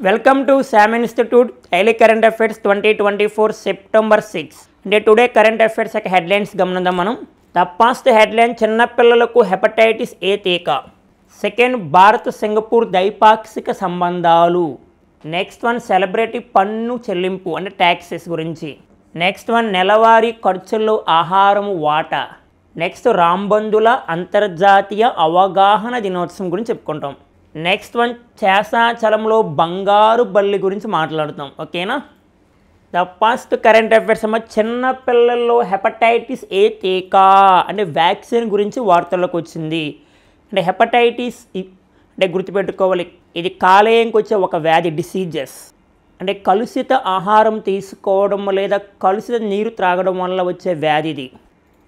Welcome to SAM Institute Daily Current Affairs 2024 September 6. అంటే today current affairs యొక్క headlines గమనిద్దాం మనం. ద ఫస్ట్ హెడ్లైన్ చిన్నపిల్లలకు హెపటైటిస్ ఏ టీకా. సెకండ్ భారత్ సింగపూర్ ద్వైపాక్షిక సంబంధాలు. నెక్స్ట్ వన్ సెలబ్రిటీ పన్ను చెల్లింపు అంటే ట్యాక్సెస్ గురించి. నెక్స్ట్ వన్ నెలవారీ ఖర్చుల్లో ఆహారం వాటా. నెక్స్ట్ రాంబంధుల అంతర్జాతీయ అవగాహన దినోత్సవం గురించి చెప్పుకుంటాం. నెక్స్ట్ వన్ శేషాచలంలో బంగారు బల్లి గురించి మాట్లాడుతాం. ఓకేనా. ద ఫస్ట్ కరెంట్ అఫైర్స్ అమ్మ చిన్న పిల్లల్లో హెపటైటిస్ ఏ టీకా అంటే వ్యాక్సిన్ గురించి వార్తల్లోకి వచ్చింది. అంటే హెపటైటిస్ అంటే గుర్తుపెట్టుకోవాలి, ఇది కాలేయంకి వచ్చే ఒక వ్యాధి, డిసీజెస్. అంటే కలుషిత ఆహారం తీసుకోవడం లేదా కలుషిత నీరు త్రాగడం వల్ల వచ్చే వ్యాధి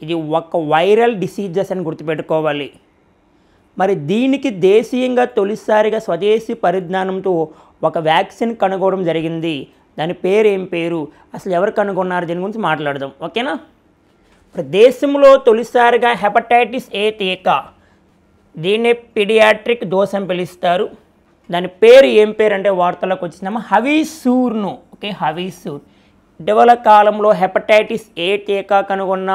ఇది ఒక వైరల్ డిసీజెస్ అని గుర్తుపెట్టుకోవాలి. మరి దీనికి దేశీయంగా తొలిసారిగా స్వదేశీ పరిజ్ఞానంతో ఒక వ్యాక్సిన్ కనుగొనడం జరిగింది. దాని పేరు ఏం పేరు, అసలు ఎవరు కనుగొన్నారు, దీని గురించి మాట్లాడదాం. ఓకేనా. ఇప్పుడు దేశంలో తొలిసారిగా హెపటైటిస్ ఏ టీకా, దీన్నే పీడియాట్రిక్ డోస్ అని పిలుస్తారు. దాని పేరు ఏం పేరు అంటే వార్తలకు వచ్చిందమ్మా హవిసూర్ను. ఓకే, హవిసూర్. ఇటీవల కాలంలో హెపటైటిస్ ఏ టీకా కనుగొన్న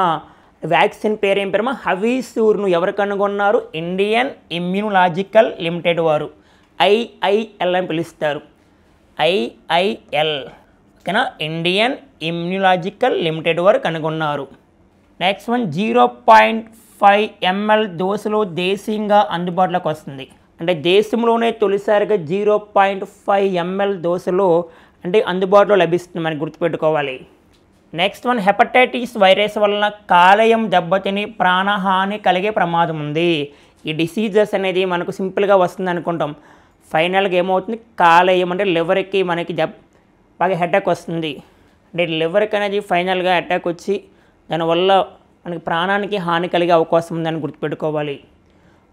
వ్యాక్సిన్ పేరు ఏం పేరమ్మా హవిసూర్ను. ఎవరు కనుగొన్నారు? ఇండియన్ ఇమ్యూనలాజికల్ లిమిటెడ్ వారు, ఐఐఎల్ అని పిలుస్తారు. ఐఐఎల్. ఓకేనా, ఇండియన్ ఇమ్యూనలాజికల్ లిమిటెడ్ వారు కనుగొన్నారు. నెక్స్ట్ వన్ 0.5 ml డోసులో దేశీయంగా అందుబాటులోకి వస్తుంది. అంటే దేశంలోనే తొలిసారిగా 0.5 ml డోసులో అంటే అందుబాటులో లభిస్తుంది, మనకి గుర్తుపెట్టుకోవాలి. నెక్స్ట్ వన్ హెపటైటిస్ వైరస్ వలన కాలేయం దెబ్బతిని ప్రాణహాని కలిగే ప్రమాదం ఉంది. ఈ డిసీజెస్ అనేది మనకు సింపుల్గా వస్తుంది అనుకుంటాం, ఫైనల్గా ఏమవుతుంది, కాలేయం అంటే లివర్కి మనకి బాగా అటాక్ వస్తుంది. అంటే లివర్కి అనేది ఫైనల్గా అటాక్ వచ్చి దానివల్ల మనకి ప్రాణానికి హాని కలిగే అవకాశం ఉందని గుర్తుపెట్టుకోవాలి.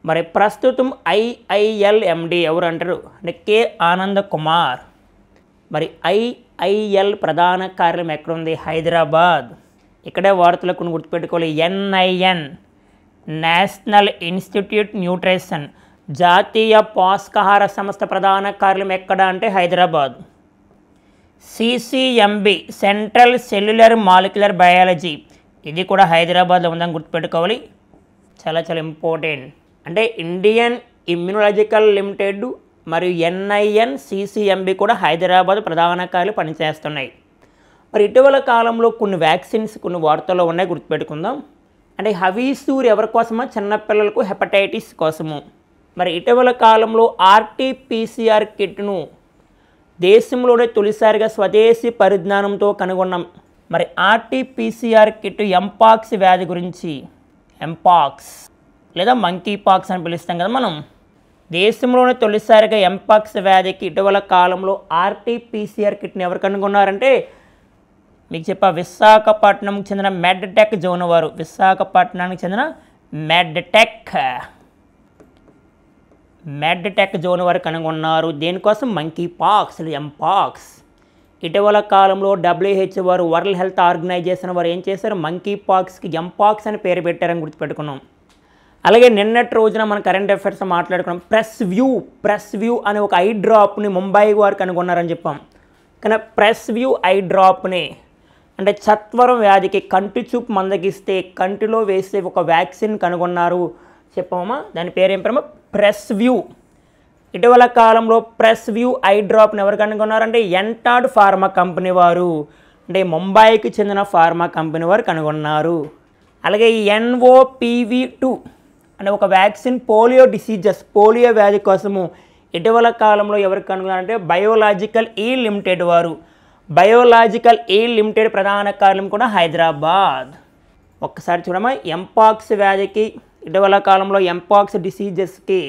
మరి ప్రస్తుతం ఐఐఎల్ ఎండి ఎవరు అంటారు అంటే కె ఆనంద కుమార్. మరి ఐఐఎల్ ప్రధాన కార్యాలయం ఎక్కడుంది? హైదరాబాద్. ఇక్కడే వార్తలకు కొన్ని గుర్తుపెట్టుకోవాలి. ఎన్ఐఎన్ నేషనల్ ఇన్స్టిట్యూట్ న్యూట్రిషన్ జాతీయ పోషకాహార సంస్థ ప్రధాన కార్యాలయం ఎక్కడ అంటే Hyderabad. CCMB central cellular molecular biology, ఇది కూడా హైదరాబాద్లో ఉందని గుర్తుపెట్టుకోవాలి. చాలా చాలా ఇంపార్టెంట్. అంటే ఇండియన్ ఇమ్యూనలాజికల్ లిమిటెడ్ మరియు ఎన్ఐఎన్ సిసిఎంబి కూడా హైదరాబాద్ ప్రధాన కార్యాలయాలు పనిచేస్తున్నాయి. మరి ఇటీవల కాలంలో కొన్ని వ్యాక్సిన్స్ కొన్ని వార్తల్లో ఉన్నాయి, గుర్తుపెట్టుకుందాం. అంటే హవిసూర్ ఎవరి కోసమో? చిన్నపిల్లలకు హెపటైటిస్ కోసము. మరి ఇటీవల కాలంలో ఆర్టీపీసీఆర్ కిట్ను దేశంలోనే తొలిసారిగా స్వదేశీ పరిజ్ఞానంతో కనుగొన్నాం. మరి ఆర్టీపీసీఆర్ కిట్ ఎంపాక్స్ వ్యాధి గురించి, ఎంపాక్స్ లేదా మంకీ పాక్స్ అని పిలుస్తాం కదా మనం. దేశంలోనే తొలిసారిగా ఎంపాక్స్ వ్యాధికి ఇటీవల కాలంలో ఆర్టీపీసీఆర్ కిట్ని ఎవరు కనుగొన్నారంటే మీకు చెప్పా విశాఖపట్నంకి చెందిన మెడ్టెక్ జోన్ వారు. విశాఖపట్నానికి చెందిన మెడ్టెక్ జోన్ వారు కనుగొన్నారు. దేనికోసం? మంకీ పాక్స్ లేదా ఎంపాక్స్. ఇటీవల కాలంలో WHO వారు, వరల్డ్ హెల్త్ ఆర్గనైజేషన్ వారు ఏం చేశారు? మంకీ పాక్స్కి ఎంపాక్స్ అని పేరు పెట్టారని గుర్తుపెట్టుకున్నాం. అలాగే నిన్నటి రోజున మన కరెంట్ అఫైర్స్ మాట్లాడుకున్నాం. ప్రెస్ వ్యూ అనే ఒక ఐ డ్రాప్ని ముంబై వారు కనుగొన్నారని చెప్పాం. కానీ ప్రెస్ వ్యూ ఐ డ్రాప్ని అంటే చత్వరం వ్యాధికి కంటి చూపు మందగిస్తే కంటిలో వేసే ఒక వ్యాక్సిన్ కనుగొన్నారు చెప్పామా. దాని పేరేం పేరమ్మా ప్రెస్ వ్యూ. ఇటీవల కాలంలో ప్రెస్ వ్యూ ఐ డ్రాప్ని ఎవరు కనుగొన్నారంటే ఎంటాడ్ ఫార్మా కంపెనీ వారు, అంటే ముంబైకి చెందిన ఫార్మా కంపెనీ వారు కనుగొన్నారు. అలాగే NOPV2 అనే ఒక వ్యాక్సిన్ పోలియో డిసీజెస్, పోలియో వ్యాధి కోసము ఇటీవల కాలంలో ఎవరు కనుగొన్నారంటే బయోలాజికల్ ఈ లిమిటెడ్ వారు. బయోలాజికల్ ఈ లిమిటెడ్ ప్రధాన కార్యాలయం కూడా హైదరాబాద్. ఒక్కసారి చూడమా, ఎంపాక్స్ వ్యాధికి ఇటీవల కాలంలో ఎంపాక్స్ డిసీజెస్కి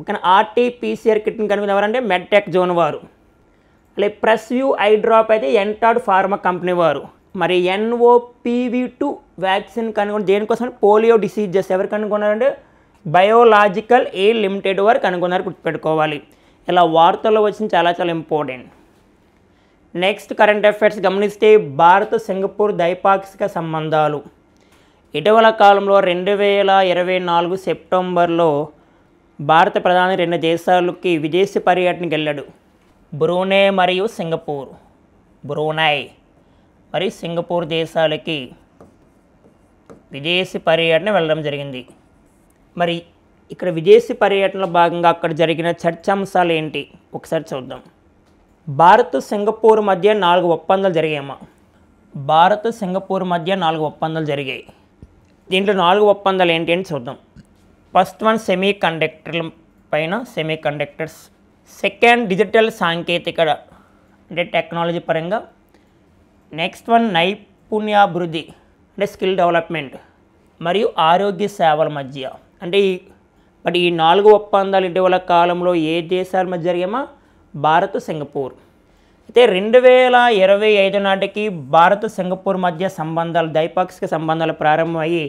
ఒక ఆర్టీపీసీఆర్ కిట్ని కనుగొన్న ఎవరంటే మెడ్టెక్ జోన్ వారు. అలాగే ప్రెస్ వ్యూ ఐ డ్రాప్ అయితే ఎంటాడ్ ఫార్మా కంపెనీ వారు. మరి NOPV2 వ్యాక్సిన్ కనుగొని దేనికోసం? పోలియో డిసీజెస్ ఎవరు కనుగొన్నారంటే బయోలాజికల్ ఏ లిమిటెడ్ వారు కనుగొన్నారు, గుర్తుపెట్టుకోవాలి. ఇలా వార్తల్లో వచ్చిన చాలా చాలా ఇంపార్టెంట్. నెక్స్ట్ కరెంట్ అఫైర్స్ గమనిస్తే భారత్ సింగపూర్ ద్వైపాక్షిక సంబంధాలు. ఇటీవల కాలంలో 2024 సెప్టెంబర్లో భారత ప్రధాని 2 దేశాలకి విదేశీ పర్యటనకి వెళ్ళాడు. బ్రూనై మరియు సింగపూర్, బ్రూనై మరియు సింగపూర్ దేశాలకి విదేశీ పర్యటన వెళ్ళడం జరిగింది. మరి ఇక్కడ విదేశీ పర్యటనలో భాగంగా అక్కడ జరిగిన చర్చాంశాలు ఏంటి ఒకసారి చూద్దాం. భారత్ సింగపూర్ మధ్య 4 ఒప్పందాలు జరిగాయమ్మా. భారత్ సింగపూర్ మధ్య 4 ఒప్పందాలు జరిగాయి. దీంట్లో 4 ఒప్పందాలు ఏంటి అని చూద్దాం. ఫస్ట్ వన్ సెమీ కండక్టర్ల పైన, సెమీ కండక్టర్స్. సెకండ్ డిజిటల్ సాంకేతికత అంటే టెక్నాలజీ పరంగా. నెక్స్ట్ వన్ నైపుణ్యాభివృద్ధి అంటే స్కిల్ డెవలప్మెంట్ మరియు ఆరోగ్య సేవల మధ్య. అంటే ఈ 4 ఒప్పందాలు ఇటీవల కాలంలో ఏ దేశాల మధ్య జరిగామా? భారత్ సింగపూర్. అయితే 2025 నాటికి భారత్ సింగపూర్ మధ్య సంబంధాలు, ద్వైపాక్షిక సంబంధాలు ప్రారంభమయ్యి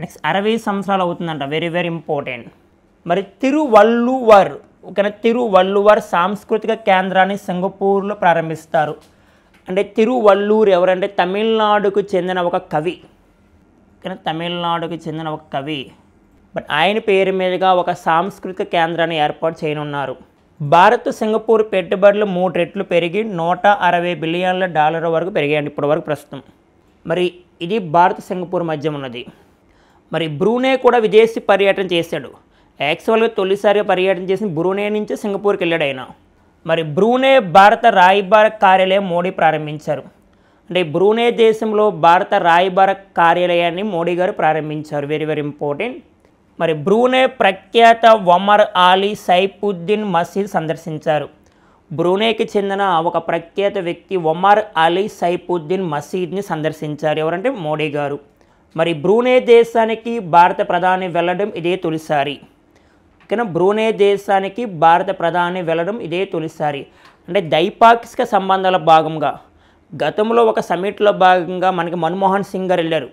నెక్స్ట్ 60 సంవత్సరాలు అవుతుందంట. Very very important. మరి తిరువల్లువర్ సాంస్కృతిక కేంద్రాన్ని సింగపూర్లో ప్రారంభిస్తారు. అంటే తిరువల్లూర్ ఎవరంటే తమిళనాడుకు చెందిన ఒక కవి. తమిళనాడుకు చెందిన ఒక కవి. బట్ ఆయన పేరు మీదుగా ఒక సాంస్కృతిక కేంద్రాన్ని ఏర్పాటు చేయనున్నారు. భారత్ సింగపూర్ పెట్టుబడులు 3 రెట్లు పెరిగి $160 బిలియన్ల వరకు పెరిగాయండి ఇప్పటి వరకు ప్రస్తుతం. మరి ఇది భారత్ సింగపూర్ మధ్య ఉన్నది. మరి బ్రూనై కూడా విదేశీ పర్యటన చేశాడు. యాక్చువల్గా తొలిసారిగా పర్యటన చేసిన బ్రూనై నుంచి సింగపూర్కి వెళ్ళాడు ఆయన. మరి బ్రూనై భారత రాయబార కార్యాలయం మోడీ ప్రారంభించారు. అంటే బ్రూనై దేశంలో భారత రాయబార కార్యాలయాన్ని మోడీ గారు ప్రారంభించారు. Very very important. మరి బ్రూనై ప్రఖ్యాత ఒమర్ అలీ సైఫుద్దీన్ మసీద్ సందర్శించారు. బ్రూనైకి చెందిన ఒక ప్రఖ్యాత వ్యక్తి ఒమర్ అలీ సైఫుద్దీన్ మసీద్ని సందర్శించారు. ఎవరంటే మోడీ గారు. మరి బ్రూనై దేశానికి భారత ప్రధాని వెళ్ళడం ఇదే తొలిసారి. ఓకేనా? బ్రూనై దేశానికి భారత ప్రధాని వెళ్ళడం ఇదే తొలిసారి. అంటే ద్వైపాక్షిక సంబంధాల భాగంగా గతంలో ఒక సమిట్లో భాగంగా మనకి మన్మోహన్ సింగ్ గారు వెళ్ళారు.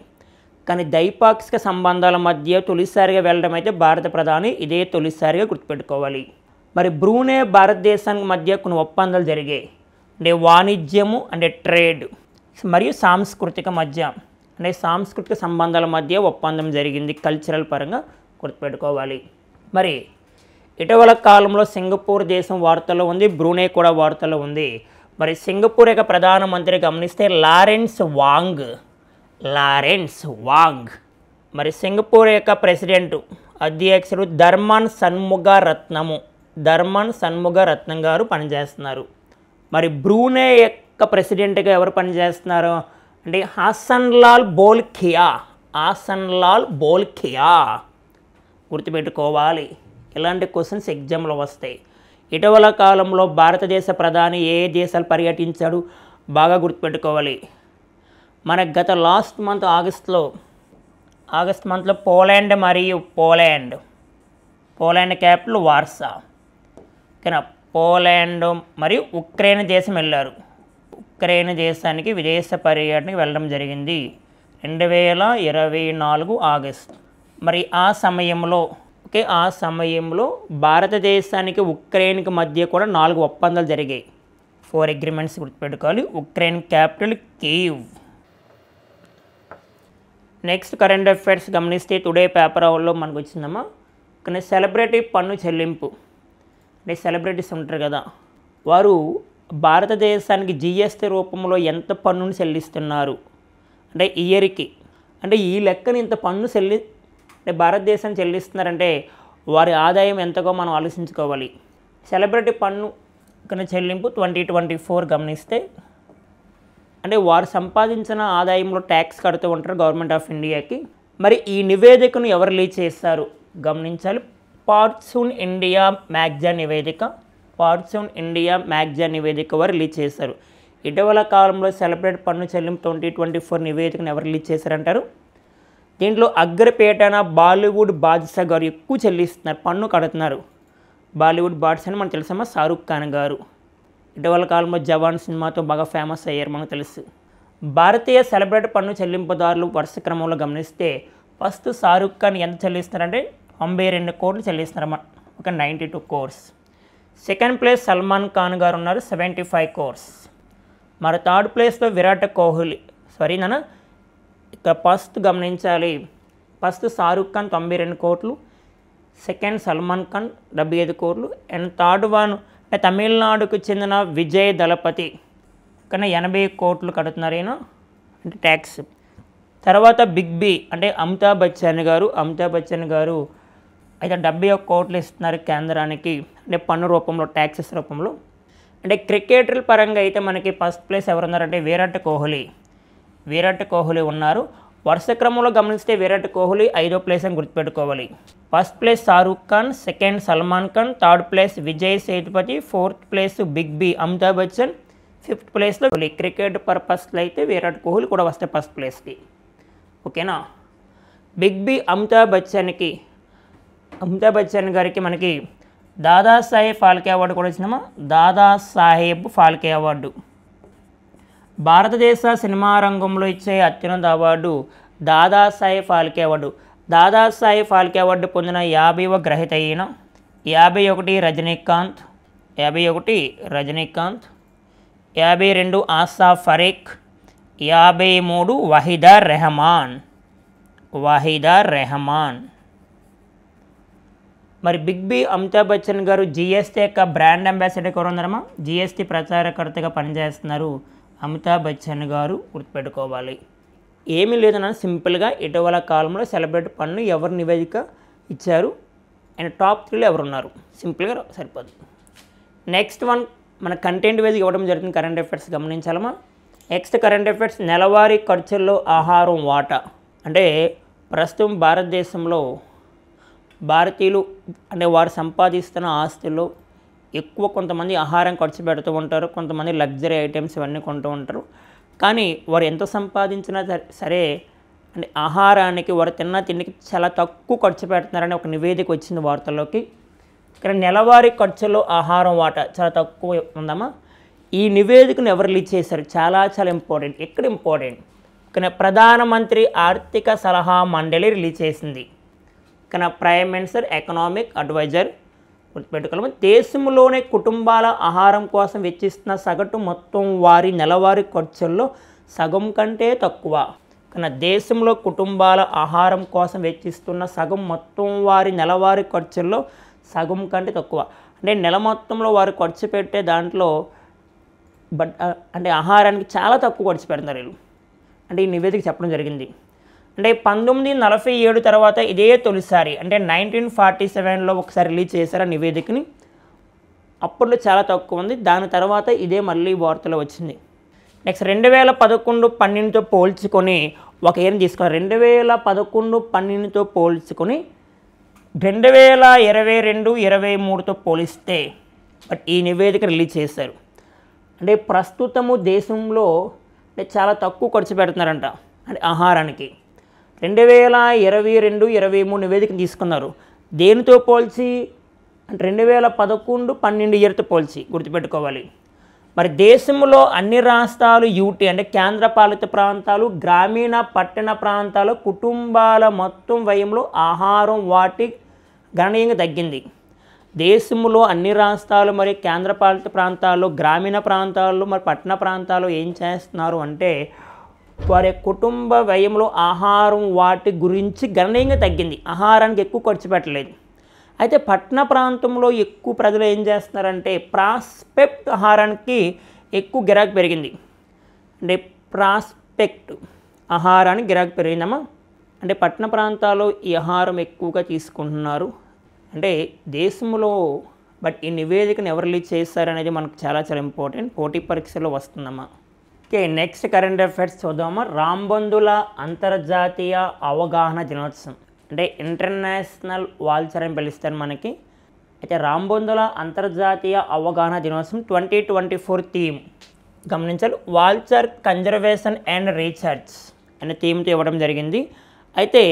కానీ ద్వైపాక్షిక సంబంధాల మధ్య తొలిసారిగా వెళ్ళడం అయితే భారత ప్రధాని ఇదే తొలిసారిగా గుర్తుపెట్టుకోవాలి. మరి బ్రూనై భారతదేశానికి మధ్య కొన్ని ఒప్పందాలు జరిగాయి. అంటే వాణిజ్యము అంటే ట్రేడ్ మరియు సాంస్కృతిక మధ్య అంటే సాంస్కృతిక సంబంధాల మధ్య ఒప్పందం జరిగింది. కల్చరల్ పరంగా గుర్తుపెట్టుకోవాలి. మరి ఇటీవల కాలంలో సింగపూర్ దేశం వార్తల్లో ఉంది, బ్రూనై కూడా వార్తల్లో ఉంది. మరి సింగపూర్ యొక్క ప్రధానమంత్రి గమనిస్తే లారెన్స్ వాంగ్. మరి సింగపూర్ యొక్క ప్రెసిడెంట్ అధ్యక్షుడు ధర్మన్ షణ్ముగరత్నం గారు పనిచేస్తున్నారు. మరి బ్రూనై యొక్క ప్రెసిడెంట్గా ఎవరు పనిచేస్తున్నారు అంటే హాసన్లాల్ బోల్ఖియా. గుర్తుపెట్టుకోవాలి. ఇలాంటి క్వశ్చన్స్ ఎగ్జామ్లో వస్తాయి. ఇటీవల కాలంలో భారతదేశ ప్రధాని ఏ దేశాలు పర్యటించాడు బాగా గుర్తుపెట్టుకోవాలి. మన గత లాస్ట్ మంత్ ఆగస్ట్ మంత్లో పోలాండ్ క్యాపిటల్ వార్సా. ఓకేనా? పోలాండ్ మరియు ఉక్రెయిన్ దేశం వెళ్ళారు. ఉక్రెయిన్ దేశానికి విదేశ పర్యటనకి వెళ్ళడం జరిగింది 2024 ఆగస్ట్. మరి ఆ సమయంలో భారతదేశానికి ఉక్రెయిన్కి మధ్య కూడా 4 ఒప్పందాలు జరిగాయి. 4 అగ్రిమెంట్స్ గుర్తుపెట్టుకోవాలి. Ukraine capital Kyiv. Next current affairs గమనిస్తే టుడే పేపర్ అవర్లో మనకు వచ్చిందమ్మా. కానీ సెలబ్రిటీ పన్ను చెల్లింపు అంటే సెలబ్రిటీస్ ఉంటారు కదా, వారు భారతదేశానికి జిఎస్టీ రూపంలో ఎంత పన్నును చెల్లిస్తున్నారు అంటే ఇయర్కి, అంటే ఈ లెక్కని ఇంత పన్ను అంటే భారతదేశం చెల్లిస్తున్నారంటే వారి ఆదాయం ఎంతగో మనం ఆలోచించుకోవాలి. సెలబ్రిటీ పన్ను కన్నా చెల్లింపు 2024 గమనిస్తే అంటే వారు సంపాదించిన ఆదాయంలో ట్యాక్స్ కడుతూ ఉంటారు గవర్నమెంట్ ఆఫ్ ఇండియాకి. మరి ఈ నివేదికను ఎవరు రిలీజ్ చేస్తారు గమనించాలి. ఫార్చ్యూన్ ఇండియా మ్యాగజైన్ నివేదిక వారు రిలీజ్ చేశారు. ఇటీవల కాలంలో సెలబ్రిటీ పన్ను చెల్లింపు 2024 నివేదికను ఎవరు రిలీజ్ చేశారంటారు. దీంట్లో అగ్రపేటన బాలీవుడ్ బాద్షా గారు ఎక్కువ చెల్లిస్తున్నారు, పన్ను కడుతున్నారు. బాలీవుడ్ బాద్షా అని మనకు తెలుసమ్మా, షారూఖ్ ఖాన్ గారు. ఇటీవల కాలంలో జవాన్ సినిమాతో బాగా ఫేమస్ అయ్యారు మనకు తెలుసు. భారతీయ సెలబ్రిటీ పన్ను చెల్లింపుదారులు వరుస క్రమంలో గమనిస్తే ఫస్ట్ షారూఖ్ ఖాన్ ఎంత చెల్లిస్తున్నారంటే 92 కోట్లు చెల్లిస్తున్నారు, ఒక 92 crores. Second place Salman Khan గారు ఉన్నారు, 75 crores. మరి థర్డ్ ప్లేస్లో విరాట్ కోహ్లీ. ఇక్కడ ఫస్ట్ గమనించాలి, ఫస్ట్ షారూఖ్ ఖాన్ 92 కోట్లు, సెకండ్ సల్మాన్ ఖాన్ 75 కోట్లు, అండ్ థర్డ్ వన్ అంటే తమిళనాడుకు చెందిన విజయ్ దళపతి కన్నా 80 కోట్లు కడుతున్నారు ఈయన అంటే ట్యాక్స్. తర్వాత బిగ్ బి అంటే అమితాబ్ బచ్చన్ గారు అయితే 71 కోట్లు ఇస్తున్నారు కేంద్రానికి అంటే పన్ను రూపంలో, ట్యాక్సెస్ రూపంలో. అంటే క్రికెటర్ పరంగా అయితే మనకి ఫస్ట్ ప్లేస్ ఎవరున్నారంటే విరాట్ కోహ్లీ ఉన్నారు. వరుస క్రమంలో గమనిస్తే విరాట్ కోహ్లీ 5వ ప్లేస్ అని గుర్తుపెట్టుకోవాలి. First place Shahrukh Khan, second Salman Khan, third place Vijay Sethupathi, fourth place big B Amitabh Bachchan, fifth ప్లేస్లో క్రికెట్ పర్పస్లో అయితే విరాట్ కోహ్లీ కూడా వస్తే ఫస్ట్ ప్లేస్కి. ఓకేనా. బిగ్ బి అమితాబ్ బచ్చన్ గారికి మనకి దాదాసాహెబ్ ఫాల్కే అవార్డు కూడా వచ్చిందమ్మా. దాదాసాహెబ్ ఫాల్కే అవార్డు భారతదేశ సినిమా రంగంలో ఇచ్చే అత్యున్నత award Dadasaheb Phalke award. Dadasaheb Phalke award పొందిన 50వ గ్రహీత అయిన 51 రజనీకాంత్, 52 ఆసా ఫరేక్, 53 వహీదా రెహమాన్. మరి బిగ్ బి అమితాబ్ బచ్చన్ గారు జిఎస్టీ యొక్క బ్రాండ్ అంబాసిడర్ ఎవరు ఉన్నారమ్మా? జిఎస్టీ ప్రచారకర్తగా పనిచేస్తున్నారు అమితాబ్ బచ్చన్ గారు, గుర్తుపెట్టుకోవాలి. ఏమీ లేదన్నా సింపుల్గా ఇటీవల కాలంలో సెలబ్రిటీ పన్ను ఎవరు నివేదిక ఇచ్చారు అండ్ టాప్ 3లో ఎవరున్నారు, సింపుల్గా సరిపోదు. నెక్స్ట్ వన్ మన కంటెంట్ వేదిక ఇవ్వడం జరుగుతుంది. కరెంట్ అఫైర్స్ గమనించాలమ్మా. నెక్స్ట్ కరెంట్ అఫైర్స్ నెలవారీ ఖర్చుల్లో ఆహారం వాటా. అంటే ప్రస్తుతం భారతదేశంలో భారతీయులు అంటే వారు సంపాదిస్తున్న ఆస్తుల్లో ఎక్కువ కొంతమంది ఆహారం ఖర్చు పెడుతూ ఉంటారు, కొంతమంది లగ్జరీ ఐటమ్స్ ఇవన్నీ కొంటూ ఉంటారు. కానీ వారు ఎంత సంపాదించినా సరే అంటే ఆహారానికి వారు తిన్న తిండికి చాలా తక్కువ ఖర్చు పెడుతున్నారని ఒక నివేదిక వచ్చింది వార్తల్లోకి. ఇక్కడ నెలవారీ ఖర్చులో ఆహారం వాటా చాలా తక్కువ ఉందమ్మా. ఈ నివేదికను ఎవరు రిలీజ్ చేశారు? చాలా ఇంపార్టెంట్. ఎక్కడ ఇంపార్టెంట్? కానీ ప్రధానమంత్రి ఆర్థిక సలహా మండలి రిలీజ్ చేసింది. కానీ ప్రైమ్ మినిస్టర్ ఎకనామిక్ అడ్వైజర్, గుర్తుపెట్టుకోవాలి. దేశంలోనే కుటుంబాల ఆహారం కోసం వెచ్చిస్తున్న సగటు మొత్తం వారి నెలవారీ ఖర్చుల్లో సగం కంటే తక్కువ. కానీ దేశంలో కుటుంబాల ఆహారం కోసం వెచ్చిస్తున్న సగం మొత్తం వారి నెలవారీ ఖర్చుల్లో సగం కంటే తక్కువ. అంటే నెల మొత్తంలో వారు ఖర్చు పెట్టే దాంట్లో అంటే ఆహారానికి చాలా తక్కువ ఖర్చు పెడుతున్నారు వీళ్ళు. అంటే ఈ నివేదిక చెప్పడం జరిగింది. అంటే 1947 తర్వాత ఇదే తొలిసారి అంటే 1947లో ఒకసారి రిలీజ్ చేశారు ఆ నివేదికని. అప్పట్లో చాలా తక్కువ ఉంది. దాని తర్వాత ఇదే మళ్ళీ వార్తలో వచ్చింది. నెక్స్ట్ 2011-12తో పోల్చుకొని ఒక ఇయర్ని తీసుకున్నారు. 2011-12తో పోల్చుకొని 2022-23తో పోలిస్తే బట్ ఈ నివేదిక రిలీజ్ చేశారు. అంటే ప్రస్తుతము దేశంలో అంటే చాలా తక్కువ ఖర్చు పెడుతున్నారంట అంటే ఆహారానికి. 2022-23 నివేదికను తీసుకున్నారు. దేనితో పోల్చి అంటే 2011-12 ఇయర్తో పోల్చి, గుర్తుపెట్టుకోవాలి. మరి దేశంలో అన్ని రాష్ట్రాలు యూటీ అంటే కేంద్రపాలిత ప్రాంతాలు, గ్రామీణ పట్టణ ప్రాంతాలు కుటుంబాల మొత్తం వ్యయంలో ఆహారం వాటి గణనీయంగా తగ్గింది. దేశంలో అన్ని రాష్ట్రాలు మరి కేంద్రపాలిత ప్రాంతాల్లో, గ్రామీణ ప్రాంతాల్లో మరి పట్టణ ప్రాంతాల్లో ఏం చేస్తున్నారు అంటే వారి కుటుంబ వ్యయంలో ఆహారం వాటి గురించి గణనీయంగా తగ్గింది. ఆహారానికి ఎక్కువ ఖర్చు పెట్టలేదు. అయితే పట్టణ ప్రాంతంలో ఎక్కువ ప్రజలు ఏం చేస్తున్నారంటే ప్రాస్పెక్ట్ ఆహారానికి ఎక్కువ గిరాకీ పెరిగింది. అంటే ప్రాస్పెక్ట్ ఆహారానికి గిరాకీ పెరిగిందమ్మా. అంటే పట్టణ ప్రాంతాల్లో ఈ ఆహారం ఎక్కువగా తీసుకుంటున్నారు. అంటే దేశంలో బట్ ఈ నివేదికను ఎవరు రిలీజ్ చేస్తారనేది మనకు చాలా ఇంపార్టెంట్. పోటీ పరీక్షలో వస్తుందమ్మా. ఓకే, నెక్స్ట్ కరెంట్ అఫైర్స్ చూద్దామా. రాంబంధుల అంతర్జాతీయ అవగాహన దినోత్సవం అంటే ఇంటర్నేషనల్ వాల్చర్ అని పిలుస్తారు మనకి. అయితే రాంబంధుల అంతర్జాతీయ అవగాహన దినోత్సవం 2024 థీమ్ గమనించాలి. వాల్చర్ కన్జర్వేషన్ అండ్ రీసెర్చ్ అనే థీమ్తో ఇవ్వడం జరిగింది. అయితే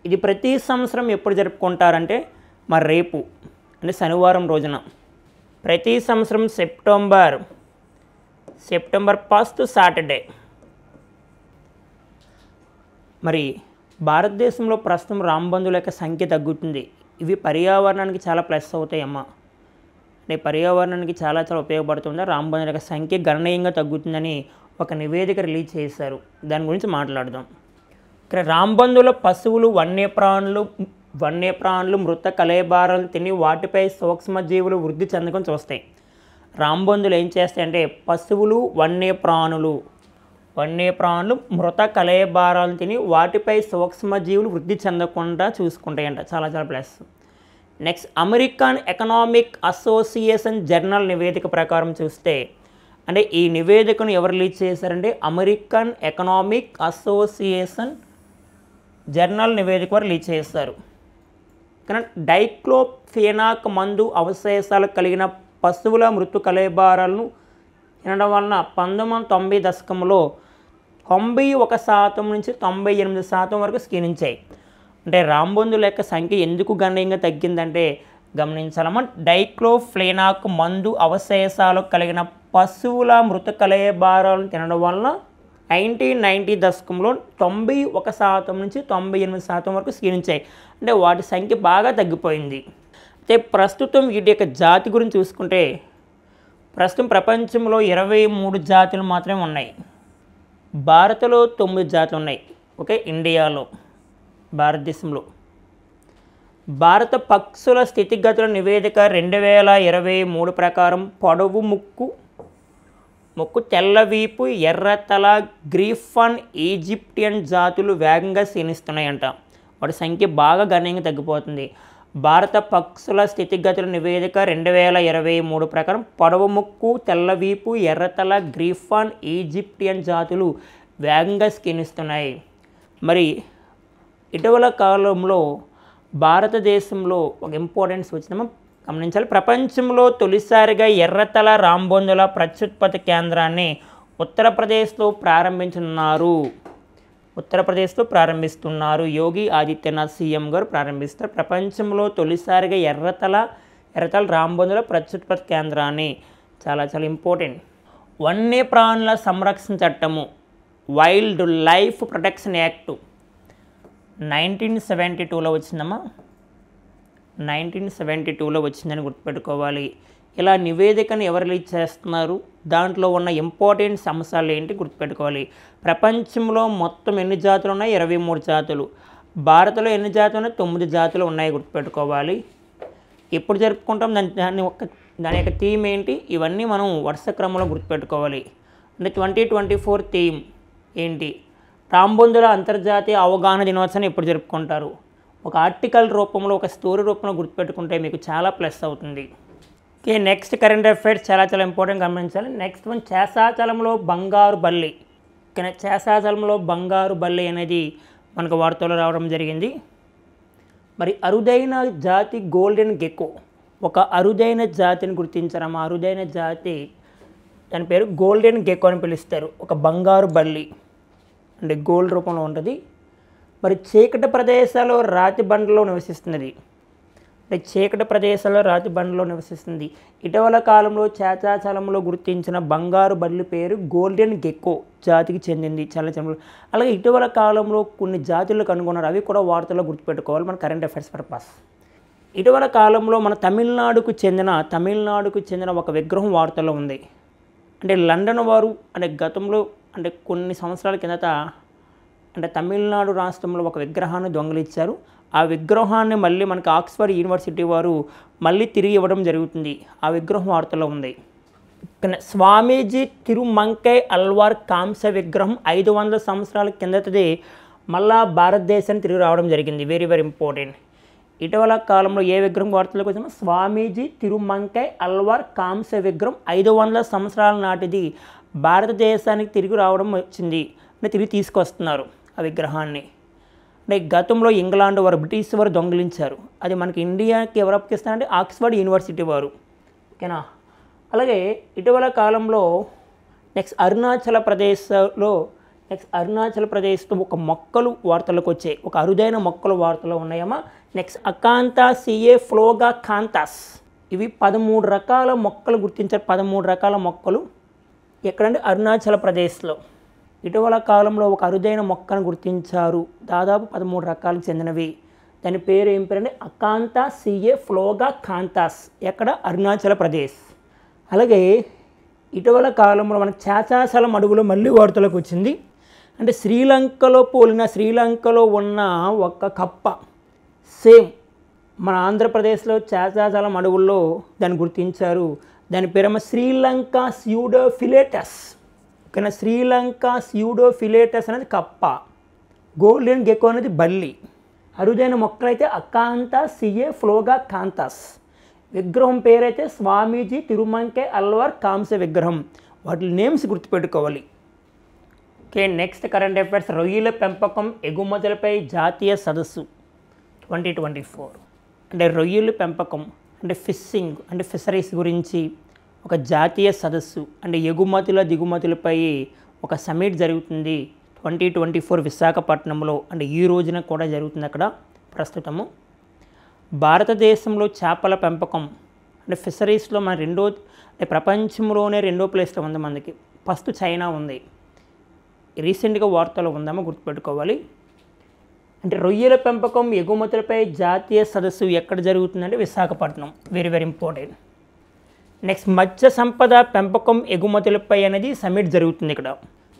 ఇది ప్రతి సంవత్సరం ఎప్పుడు జరుపుకుంటారంటే మరి రేపు అంటే శనివారం రోజున. ప్రతి సంవత్సరం సెప్టెంబర్ 1 సాటర్డే. మరి భారతదేశంలో ప్రస్తుతం రాంబంధుల యొక్క సంఖ్య తగ్గుతుంది. ఇవి పర్యావరణానికి చాలా ప్లస్ అవుతాయమ్మా. అంటే పర్యావరణానికి చాలా ఉపయోగపడుతుంది. రాంబంధుల యొక్క సంఖ్య గణనీయంగా తగ్గుతుందని ఒక నివేదిక రిలీజ్ చేశారు. దాని గురించి మాట్లాడదాం. ఇక్కడ రాంబంధుల పశువులు వన్యప్రాణులు మృత కళేబారాలు తిని వాటిపై సూక్ష్మజీవులు వృద్ధి చెందడం చూస్తాయి. రాంబొందులు ఏం చేస్తాయంటే పశువులు వన్యప్రాణులు మృత కళేబరాలను తిని వాటిపై సూక్ష్మజీవులు వృద్ధి చెందకుండా చూసుకుంటాయంట. చాలా చాలా plus. Next American economic association journal నివేదిక ప్రకారం చూస్తే అంటే ఈ నివేదికను ఎవరు రిలీజ్ చేశారంటే అమెరికన్ ఎకనామిక్ అసోసియేషన్ జర్నల్ నివేదిక వారు రిలీజ్ చేస్తారు. కానీ డైక్లోఫెనాక్ మందు అవశేషాలు కలిగిన పశువుల మృతు కళేబరాలను తినడం వలన 1990 దశకంలో 91% నుంచి 98% వరకు క్షీణించాయి. అంటే రాంబొందుల యొక్క సంఖ్య ఎందుకు గణనీయంగా తగ్గిందంటే గమనించాలమ్మా, డైక్లోఫెనాక్ మందు అవశేషాలు కలిగిన పశువుల మృత కళేబరాలను తినడం వలన 1990 దశకంలో 91% నుంచి 98% వరకు క్షీణించాయి. అంటే వాటి సంఖ్య బాగా తగ్గిపోయింది. అయితే ప్రస్తుతం వీటి యొక్క జాతి గురించి చూసుకుంటే ప్రస్తుతం ప్రపంచంలో 23 జాతులు మాత్రమే ఉన్నాయి. భారత్లో 9 జాతులు ఉన్నాయి. ఓకే, ఇండియాలో భారతదేశంలో భారత పక్షుల స్థితిగతుల నివేదిక 2023 ప్రకారం పొడవు ముక్కు తెల్లవీపు ఎర్రతల గ్రీఫన్ ఈజిప్టియన్ జాతులు వేగంగా క్షీణిస్తున్నాయంట. వాటి సంఖ్య బాగా గణనీయంగా తగ్గిపోతుంది. భారత పక్షుల స్థితిగతుల నివేదిక 2023 ప్రకారం పొడవు ముక్కు తెల్లవీపు ఎర్రతల గ్రీఫన్ ఈజిప్టియన్ జాతులు వేగంగా క్షీణిస్తున్నాయి. మరి ఇటీవల కాలంలో భారతదేశంలో ఒక ఇంపార్టెన్స్ వచ్చిందేమో గమనించాలి. ప్రపంచంలో తొలిసారిగా ఎర్రతల రాంబొందుల ప్రత్యుత్పత్తి కేంద్రాన్ని ఉత్తరప్రదేశ్లో ప్రారంభిస్తున్నారు. యోగి ఆదిత్యనాథ్ సీఎం గారు ప్రారంభిస్తారు. ప్రపంచంలో తొలిసారిగా ఎర్రతల రాంబొందుల ప్రత్యుత్పత్తి కేంద్రాన్ని చాలా చాలా ఇంపార్టెంట్. వన్యప్రాణుల సంరక్షణ చట్టము వైల్డ్ లైఫ్ ప్రొటెక్షన్ యాక్ట్ 1972లో వచ్చిందమ్మా. 1972లో వచ్చిందని గుర్తుపెట్టుకోవాలి. ఇలా నివేదికను ఎవరు రిలీజ్ చేస్తున్నారు, దాంట్లో ఉన్న ఇంపార్టెంట్ అంశాలు ఏంటి గుర్తుపెట్టుకోవాలి. ప్రపంచంలో మొత్తం ఎన్ని జాతులు ఉన్నాయి? 23 జాతులు. భారత్లో ఎన్ని జాతులు ఉన్నాయి? 9 జాతులు ఉన్నాయి, గుర్తుపెట్టుకోవాలి. ఎప్పుడు జరుపుకుంటాం, దాని యొక్క థీమ్ ఏంటి, ఇవన్నీ మనం వరుస క్రమంలో గుర్తుపెట్టుకోవాలి. అంటే 2024 థీమ్ ఏంటి, రాంబొందుల అంతర్జాతీయ అవగాహన దినోత్సవాన్ని ఎప్పుడు జరుపుకుంటారు. ఒక ఆర్టికల్ రూపంలో, ఒక స్టోరీ రూపంలో గుర్తుపెట్టుకుంటే మీకు చాలా ప్లస్ అవుతుంది. ఓకే, నెక్స్ట్ కరెంట్ అఫైర్స్ చాలా చాలా ఇంపార్టెంట్ గమనించాలి. నెక్స్ట్ వన్ శేషాచలంలో బంగారు బల్లి. ఓకేనా, శేషాచలంలో బంగారు బల్లి అనేది మనకు వార్తల్లో రావడం జరిగింది. మరి అరుదైన జాతి గోల్డెన్ గెక్కో, ఒక అరుదైన జాతిని గుర్తించారమ్మా. అరుదైన జాతి, దాని పేరు గోల్డెన్ గెక్కో అని పిలుస్తారు. ఒక బంగారు బల్లి అంటే గోల్డ్ రూపంలో ఉంటుంది. మరి చీకటి ప్రదేశాల్లో రాతి బండలో నివసిస్తున్నది. అంటే చీకటి ప్రదేశాల్లో రాతి బండలో నివసిస్తుంది. ఇటీవల కాలంలో శేషాచలంలో గుర్తించిన బంగారు బల్లి పేరు గోల్డెన్ గెక్కో జాతికి చెందింది. చాలా చాలా అలాగే ఇటీవల కాలంలో కొన్ని జాతులు కనుగొన్నారు, అవి కూడా వార్తల్లో గుర్తుపెట్టుకోవాలి మన కరెంట్ అఫైర్స్ పర్పస్. ఇటీవల కాలంలో మన తమిళనాడుకు చెందిన ఒక విగ్రహం వార్తల్లో ఉంది. అంటే లండన్ వారు అంటే గతంలో అంటే కొన్ని సంవత్సరాల కిందట అంటే తమిళనాడు రాష్ట్రంలో ఒక విగ్రహాన్ని దొంగిలించారు. ఆ విగ్రహాన్ని మళ్ళీ మనకి ఆక్స్ఫర్డ్ యూనివర్సిటీ వారు మళ్ళీ తిరిగి ఇవ్వడం జరుగుతుంది. ఆ విగ్రహం వార్తలో ఉంది. స్వామీజీ తిరుమంకై అల్వార్ కాంస్య విగ్రహం 500 సంవత్సరాల కిందటది మళ్ళా భారతదేశానికి తిరిగి రావడం జరిగింది. Very very important. ఇటీవల కాలంలో ఏ విగ్రహం వార్తలకు వచ్చినా స్వామీజీ తిరుమంకై అల్వార్ కాంస్య విగ్రహం 500 సంవత్సరాల నాటిది భారతదేశానికి తిరిగి రావడం వచ్చింది. అంటే తిరిగి తీసుకొస్తున్నారు ఆ విగ్రహాన్ని. అంటే గతంలో ఇంగ్లాండ్ వారు, బ్రిటిష్ వారు దొంగిలించారు. అది మనకి ఇండియాకి ఎవరు అప్పగిస్తారంటే ఆక్స్ఫర్డ్ యూనివర్సిటీ వారు. ఓకేనా. అలాగే ఇటీవల కాలంలో నెక్స్ట్ అరుణాచల్ ప్రదేశ్లో ఒక మొక్కలు వార్తలకు వచ్చాయి. ఒక అరుదైన మొక్కలు వార్తలు ఉన్నాయమ్మా. నెక్స్ట్ అకాంతా సిఏ ఫ్లోగా కాంతాస్, ఇవి 13 రకాల మొక్కలు గుర్తించారు. 13 రకాల మొక్కలు ఎక్కడంటే అరుణాచల్ ప్రదేశ్లో ఇటీవల కాలంలో ఒక అరుదైన మొక్కను గుర్తించారు. దాదాపు 13 రకాలకు చెందినవి. దాని పేరు ఏం పేరు అంటే అకాంతా సిఏ ఫ్లోగా కాంతాస్. ఎక్కడ? అరుణాచల్ ప్రదేశ్. అలాగే ఇటీవల కాలంలో మన శేషాచలం అడవులో మళ్ళీ వార్తలకు వచ్చింది. అంటే శ్రీలంకలో ఉన్న ఒక కప్ప సేమ్ మన ఆంధ్రప్రదేశ్లో శేషాచలం అడవుల్లో దాన్ని గుర్తించారు. దాని పేరేమో శ్రీలంక స్యూడోఫిలేటస్. ఓకేనా, శ్రీలంక స్యూడోఫిలేటస్ అనేది కప్ప, గోల్డెన్ గెకో అనేది బల్లి. అరుదైన మొక్కలైతే అకాంతా సిఏ ఫ్లోగా కాంతాస్. విగ్రహం పేరైతే స్వామీజీ తిరుమంకే అల్వార్ కాంస్య విగ్రహం. వాటి నేమ్స్ గుర్తుపెట్టుకోవాలి. Okay, next current affairs. రొయ్యల పెంపకం ఎగుమతులపై జాతీయ సదస్సు 2024. అంటే రొయ్యల పెంపకం అంటే ఫిషింగ్ అంటే ఫిషరీస్ గురించి ఒక జాతీయ సదస్సు అంటే ఎగుమతుల దిగుమతులపై ఒక సమిట్ జరుగుతుంది 2024 విశాఖపట్నంలో. అంటే ఈ రోజున కూడా జరుగుతుంది అక్కడ ప్రస్తుతము. భారతదేశంలో చేపల పెంపకం అంటే ఫిషరీస్లో మన అంటే ప్రపంచంలోనే రెండో ప్లేస్లో ఉంది మనకి. ఫస్ట్ చైనా ఉంది. రీసెంట్గా వార్తలో ఉందామో గుర్తుపెట్టుకోవాలి. అంటే రొయ్యల పెంపకం ఎగుమతులపై జాతీయ సదస్సు ఎక్కడ జరుగుతుందంటే Visakhapatnam. Very very important. Next Matsya Sampada పెంపకం ఎగుమతులపై అనేది సమిట్ జరుగుతుంది ఇక్కడ.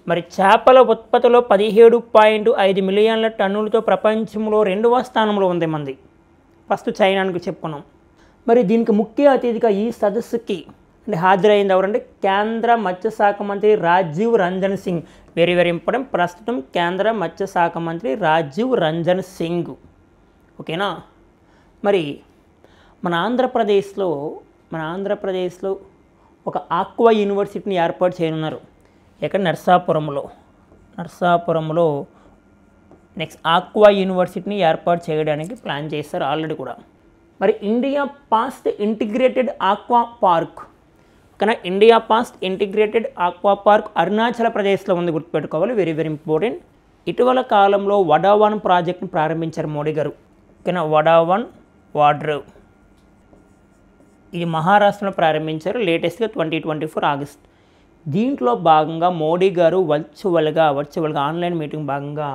మరి చేపల ఉత్పత్తిలో 17.5 మిలియన్ల టన్నులతో ప్రపంచంలో 2వ స్థానంలో ఉంది మంది. ఫస్ట్ చైనానికి చెప్పుకున్నాం. మరి దీనికి ముఖ్య అతిథిగా ఈ సదస్సుకి అంటే హాజరైంది ఎవరంటే కేంద్ర మత్స్యశాఖ మంత్రి Rajiv Ranjan Singh. Very very important. ప్రస్తుతం కేంద్ర మత్స్యశాఖ మంత్రి రాజీవ్ రంజన్ సింగ్. ఓకేనా. మరి మన ఆంధ్రప్రదేశ్లో ఒక ఆక్వా యూనివర్సిటీని ఏర్పాటు చేయనున్నారు. ఎక్కడ? నర్సాపురంలో నెక్స్ట్ ఆక్వా యూనివర్సిటీని ఏర్పాటు చేయడానికి ప్లాన్ చేస్తారు ఆల్రెడీ కూడా. మరి India first integrated aqua park. కానీ India first integrated aqua park అరుణాచల్ ప్రదేశ్లో ఉంది, గుర్తుపెట్టుకోవాలి. Very very important. ఇటీవల కాలంలో వడావన్ ప్రాజెక్ట్ని ప్రారంభించారు మోడీ గారు. ఓకేనా, వడావన్ వాటర్ ఇది మహారాష్ట్రలో ప్రారంభించారు లేటెస్ట్గా 2024 ఆగస్ట్. దీంట్లో భాగంగా మోడీ గారు వర్చువల్గా ఆన్లైన్ మీటింగ్ భాగంగా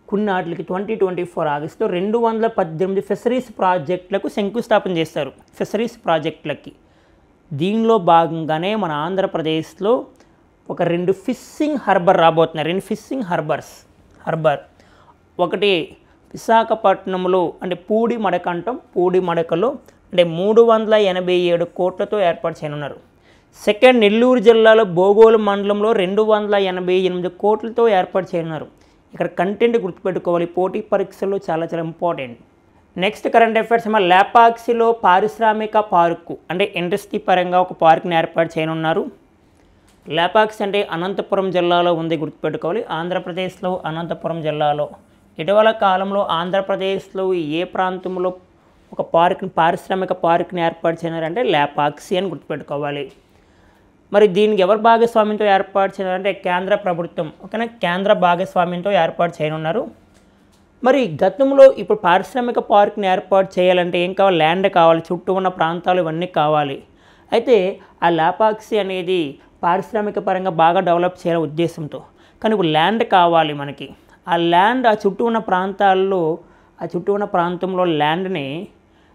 కొన్నాటికి 2024 ఆగస్టులో 218 ఫిషరీస్ ప్రాజెక్టులకు శంకుస్థాపన చేస్తారు. ఫిషరీస్ ప్రాజెక్టులకి దీనిలో భాగంగానే మన ఆంధ్రప్రదేశ్లో ఒక 2 ఫిషింగ్ హార్బర్ రాబోతున్నాయి. 2 ఫిషింగ్ హార్బర్ ఒకటి విశాఖపట్నంలో అంటే పూడిమడకలో అంటే 387 కోట్లతో ఏర్పాటు చేయనున్నారు. సెకండ్ నెల్లూరు జిల్లాలో బోగోలు మండలంలో 288 కోట్లతో ఏర్పాటు చేయనున్నారు. ఇక్కడ కంటెంట్ గుర్తుపెట్టుకోవాలి, పోటీ పరీక్షల్లో చాలా చాలా ఇంపార్టెంట్. నెక్స్ట్ కరెంట్ అఫైర్స్ ఏమో లేపాక్షిలో పారిశ్రామిక పార్కు అంటే ఇండస్ట్రీ పరంగా ఒక పార్క్ని ఏర్పాటు చేయనున్నారు. లేపాక్షి అంటే అనంతపురం జిల్లాలో ఉంది, గుర్తుపెట్టుకోవాలి. ఆంధ్రప్రదేశ్లో అనంతపురం జిల్లాలో. ఇటీవల కాలంలో ఆంధ్రప్రదేశ్లో ఏ ప్రాంతంలో ఒక పారిశ్రామిక పార్క్ని ఏర్పాటు చేయనారంటే లేపాక్షి అని గుర్తుపెట్టుకోవాలి. మరి దీనికి ఎవరు భాగస్వామ్యంతో ఏర్పాటు చేయాలంటే కేంద్ర ప్రభుత్వం. ఓకేనా, కేంద్ర భాగస్వామ్యంతో ఏర్పాటు చేయనున్నారు. మరి గతంలో ఇప్పుడు పారిశ్రామిక పార్క్ని ఏర్పాటు చేయాలంటే ఏం కావాలి? ల్యాండ్ కావాలి, చుట్టూ ఉన్న ప్రాంతాలు ఇవన్నీ కావాలి. అయితే ఆ లేపాక్షి అనేది పారిశ్రామిక పరంగా బాగా డెవలప్ చేయాలనే ఉద్దేశంతో, కానీ ఇప్పుడు ల్యాండ్ కావాలి మనకి. ఆ ల్యాండ్ ఆ చుట్టూ ఉన్న ప్రాంతంలో ల్యాండ్ని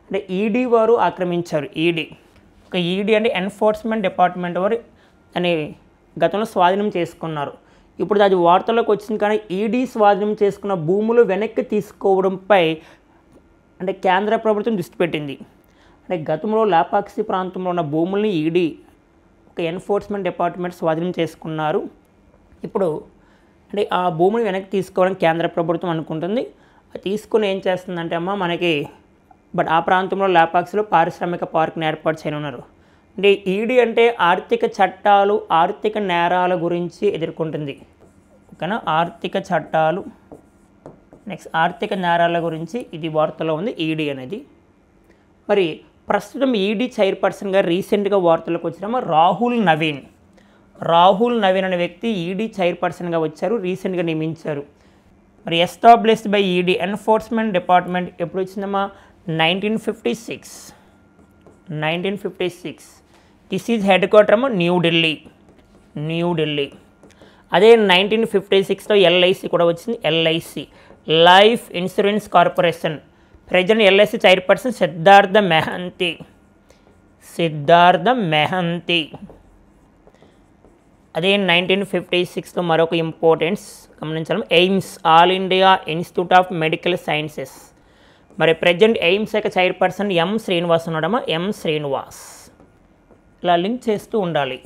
అంటే ఈడీ వారు ఆక్రమించారు. ఈడీ అంటే ఎన్ఫోర్స్మెంట్ డిపార్ట్మెంట్ వారు అని గతంలో స్వాధీనం చేసుకున్నారు. ఇప్పుడు అది వార్తల్లోకి వచ్చింది. కానీ ఈడీ స్వాధీనం చేసుకున్న భూములు వెనక్కి తీసుకోవడంపై అంటే కేంద్ర ప్రభుత్వం దృష్టి పెట్టింది. అంటే గతంలో లేపాక్షి ప్రాంతంలో ఉన్న భూముల్ని ఈడీ ఒక ఎన్ఫోర్స్మెంట్ డిపార్ట్మెంట్ స్వాధీనం చేసుకున్నారు. ఇప్పుడు అంటే ఆ భూమిని వెనక్కి తీసుకోవడం కేంద్ర ప్రభుత్వం అనుకుంటుంది. అది తీసుకుని ఏం చేస్తుందంటే మనకి ఆ ప్రాంతంలో లేపాక్షిలో పారిశ్రామిక పార్క్ని ఏర్పాటు చేయనున్నారు. అంటే ఈడీ అంటే ఆర్థిక చట్టాలు, ఆర్థిక నేరాల గురించి ఎదుర్కొంటుంది. ఓకేనా, ఆర్థిక చట్టాలు నెక్స్ట్ ఆర్థిక నేరాల గురించి ఇది వార్తలో ఉంది ఈడీ అనేది. మరి ప్రస్తుతం ఈడీ చైర్పర్సన్గా రీసెంట్గా వార్తలకు వచ్చిన రాహుల్ నవీన్ అనే వ్యక్తి ఈడీ చైర్పర్సన్గా వచ్చారు, రీసెంట్గా నియమించారు. మరి established by ED enforcement department ఎప్పుడు వచ్చిందమ్మా? 1956. This is head quarter New Delhi. అదే 1956లో ఎల్ఐసి కూడా వచ్చింది. LIC life insurance corporation. Present LIC chairperson Siddhartha mehndi. అదే 1956లో మరొక ఇంపార్టెన్స్ గమనించాలి. AIIMS all India institute of medical sciences. మరి ప్రెజెంట్ ఎయిమ్స్ యొక్క చైర్పర్సన్ ఎం శ్రీనివాస్ ఉన్నాడమ్మా. ఎం శ్రీనివాస్. ఇలా లింక్ చేస్తూ ఉండాలి.